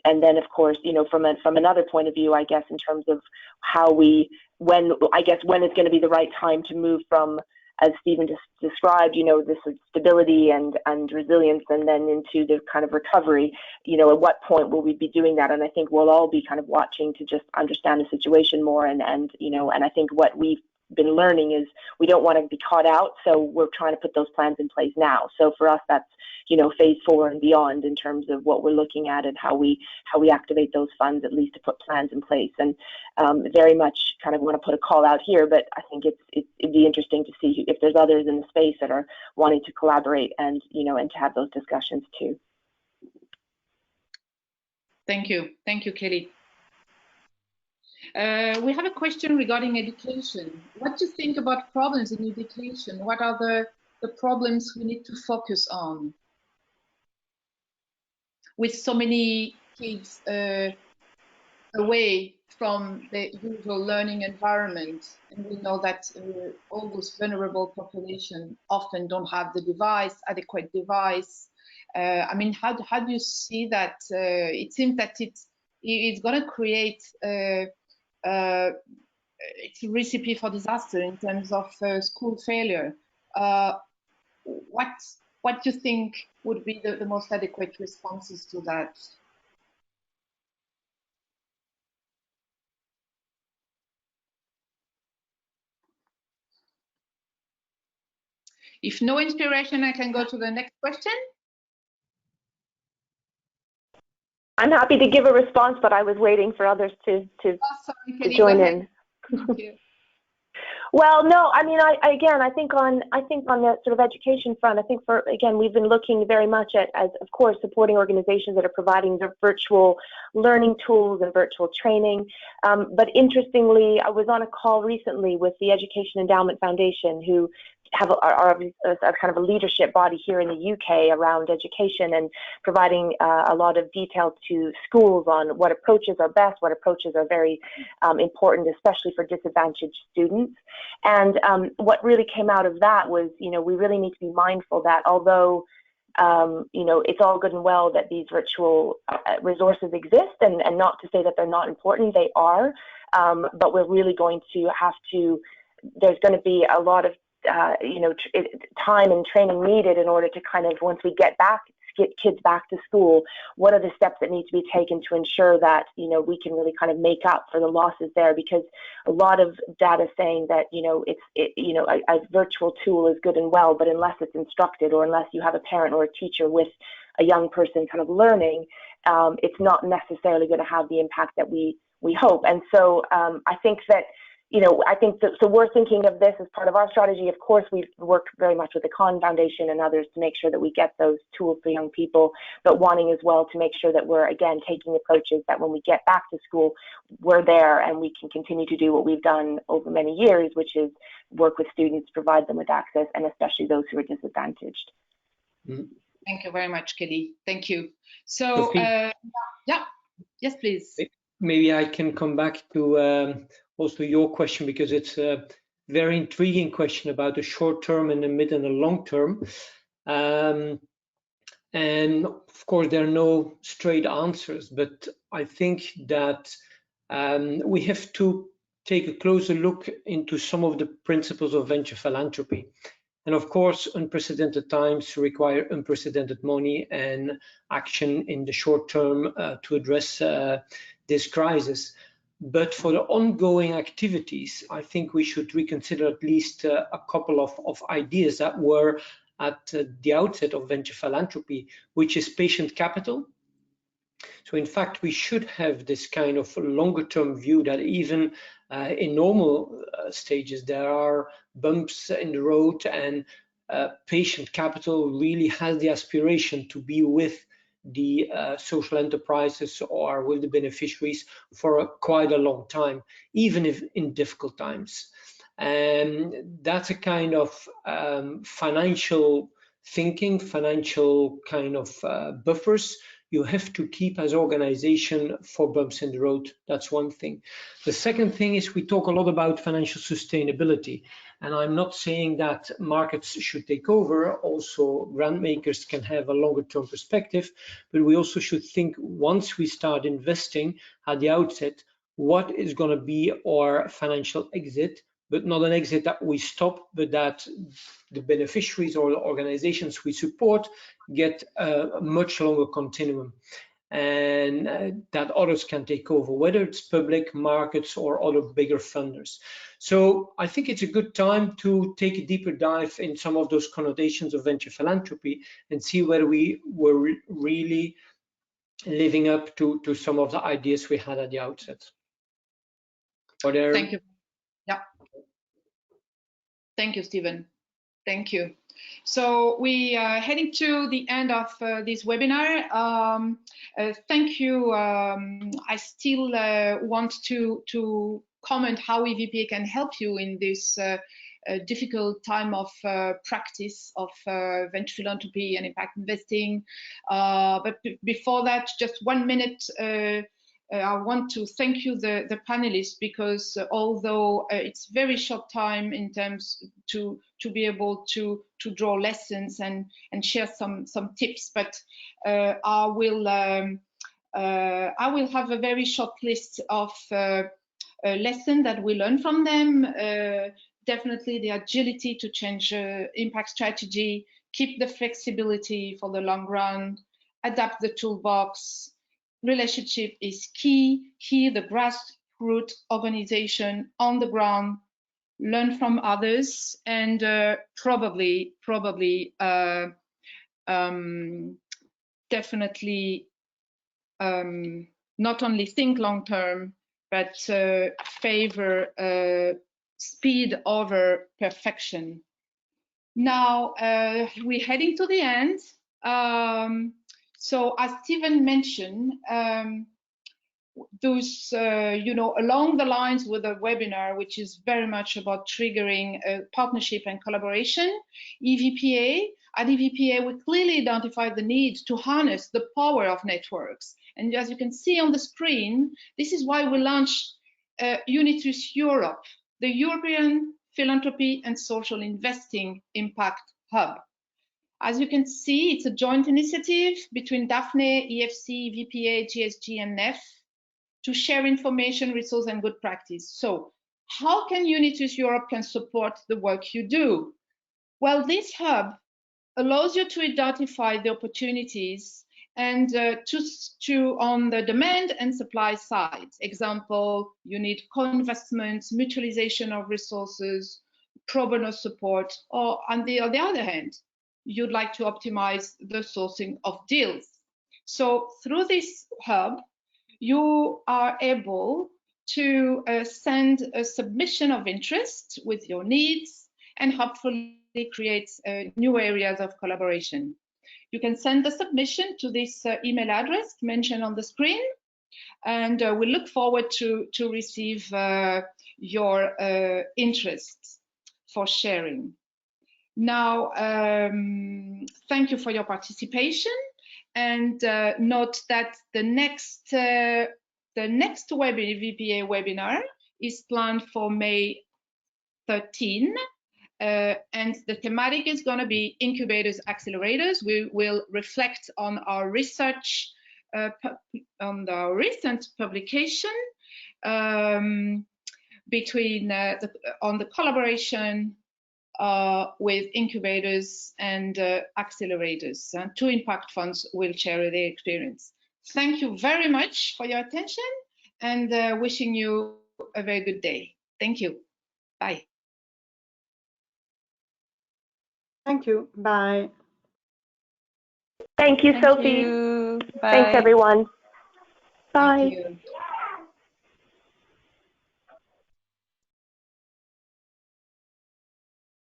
then, of course, you know, from another point of view, I guess, in terms of how when it's going to be the right time to move from, as Stephen just described, you know, this stability and resilience, and then into the kind of recovery, you know, at what point will we be doing that? And I think we'll all be kind of watching to just understand the situation more. And you know, and I think what we've been learning is we don't want to be caught out. So we're trying to put those plans in place now. So for us, that's, you know, phase 4 and beyond in terms of what we're looking at and how we activate those funds, at least to put plans in place. And very much kind of want to put a call out here, but I think it'd be interesting to see if there's others in the space that are wanting to collaborate and, you know, and to have those discussions too. Thank you, Kelly. We have a question regarding education. What do you think about problems in education? What are the problems we need to focus on? With so many kids away from the usual learning environment. And we know that all those vulnerable population often don't have the adequate device. I mean, how do you see that? It seems that it's going to create it's a recipe for disaster in terms of school failure. What do you think would be the most adequate responses to that? If no inspiration, I can go to the next question. I'm happy to give a response, but I was waiting for others to join in. Thank you. Well, no, I mean, I think on the sort of education front, I think we've been looking very much at, as of course, supporting organizations that are providing the virtual learning tools and virtual training. But interestingly, I was on a call recently with the Education Endowment Foundation, who are a kind of a leadership body here in the UK around education and providing a lot of detail to schools on what approaches are best, what approaches are very important, especially for disadvantaged students. And what really came out of that was, we really need to be mindful that although it's all good and well that these virtual resources exist, and not to say that they're not important, they are, but we're really going to have to, there's going to be a lot of time and training needed in order to kind of, once we get kids back to school, what are the steps that need to be taken to ensure that, we can really kind of make up for the losses there, because a lot of data saying that, a virtual tool is good and well, but unless it's instructed or unless you have a parent or a teacher with a young person kind of learning, it's not necessarily going to have the impact that we hope. And so I think that, so we're thinking of this as part of our strategy. Of course, we've worked very much with the Kahn Foundation and others to make sure that we get those tools for young people, but wanting as well to make sure that we're, again, taking approaches that when we get back to school, we're there and we can continue to do what we've done over many years, which is work with students, provide them with access, and especially those who are disadvantaged. Thank you very much, Kelly. Thank you. So, yes, please. Maybe I can come back to also your question, because it's a very intriguing question about the short term and the mid and the long term. And of course, there are no straight answers, but I think that we have to take a closer look into some of the principles of venture philanthropy. And of course, unprecedented times require unprecedented money and action in the short term to address this crisis. But for the ongoing activities, I think we should reconsider at least a couple of ideas that were at the outset of venture philanthropy, which is patient capital. So in fact, we should have this kind of longer term view that even in normal stages, there are bumps in the road, and patient capital really has the aspiration to be with the social enterprises or with the beneficiaries for quite a long time, even if in difficult times. And that's a kind of financial thinking, financial kind of buffers you have to keep as organization for bumps in the road. That's one thing. The second thing is we talk a lot about financial sustainability. And I'm not saying that markets should take over. Also, grant makers can have a longer term perspective, but we also should think, once we start investing at the outset, what is going to be our financial exit, but not an exit that we stop, but that the beneficiaries or the organizations we support get a much longer continuum, and that others can take over, whether it's public markets or other bigger funders. So I think it's a good time to take a deeper dive in some of those connotations of venture philanthropy and see whether we were really living up to some of the ideas we had at the outset. Thank you. Yeah. Thank you, Stephen. Thank you. So we are heading to the end of this webinar. Thank you. I still want to comment how EVPA can help you in this difficult time of practice of venture philanthropy and impact investing. But before that, just 1 minute, I want to thank you, the panelists, because although it's very short time in terms to be able to draw lessons and share some tips, but I will have a very short list of lessons that we learn from them. Definitely the agility to change impact strategy, keep the flexibility for the long run, adapt the toolbox. Relationship is key. Here, the grassroots organization on the ground, learn from others, and definitely not only think long term, but favor speed over perfection. Now we're heading to the end. So as Stephen mentioned, those, along the lines with the webinar, which is very much about triggering partnership and collaboration, at EVPA, we clearly identified the need to harness the power of networks. And as you can see on the screen, this is why we launched Unitus Europe, the European Philanthropy and Social Investing Impact Hub. As you can see, it's a joint initiative between Daphne, EFC, EVPA, GSG, and NEF to share information, resource, and good practice. So how can Unitus Europe can support the work you do? Well, this hub allows you to identify the opportunities and to on the demand and supply side. Example, you need co-investments, mutualization of resources, pro bono support, or on the other hand, you'd like to optimize the sourcing of deals. So through this hub, you are able to send a submission of interest with your needs and hopefully create new areas of collaboration. You can send the submission to this email address mentioned on the screen, and we look forward to receive your interest for sharing. Now, thank you for your participation, and note that the next EVPA webinar is planned for May 13, and the thematic is going to be incubators, accelerators. We will reflect on our research, on our recent publication between on the collaboration with incubators and accelerators. Two impact funds will share their experience. Thank you very much for your attention, and wishing you a very good day. Thank you. Bye. Thank you. Bye. Thank you, Sophie. You. Bye. Thanks, everyone. Bye. Thank you.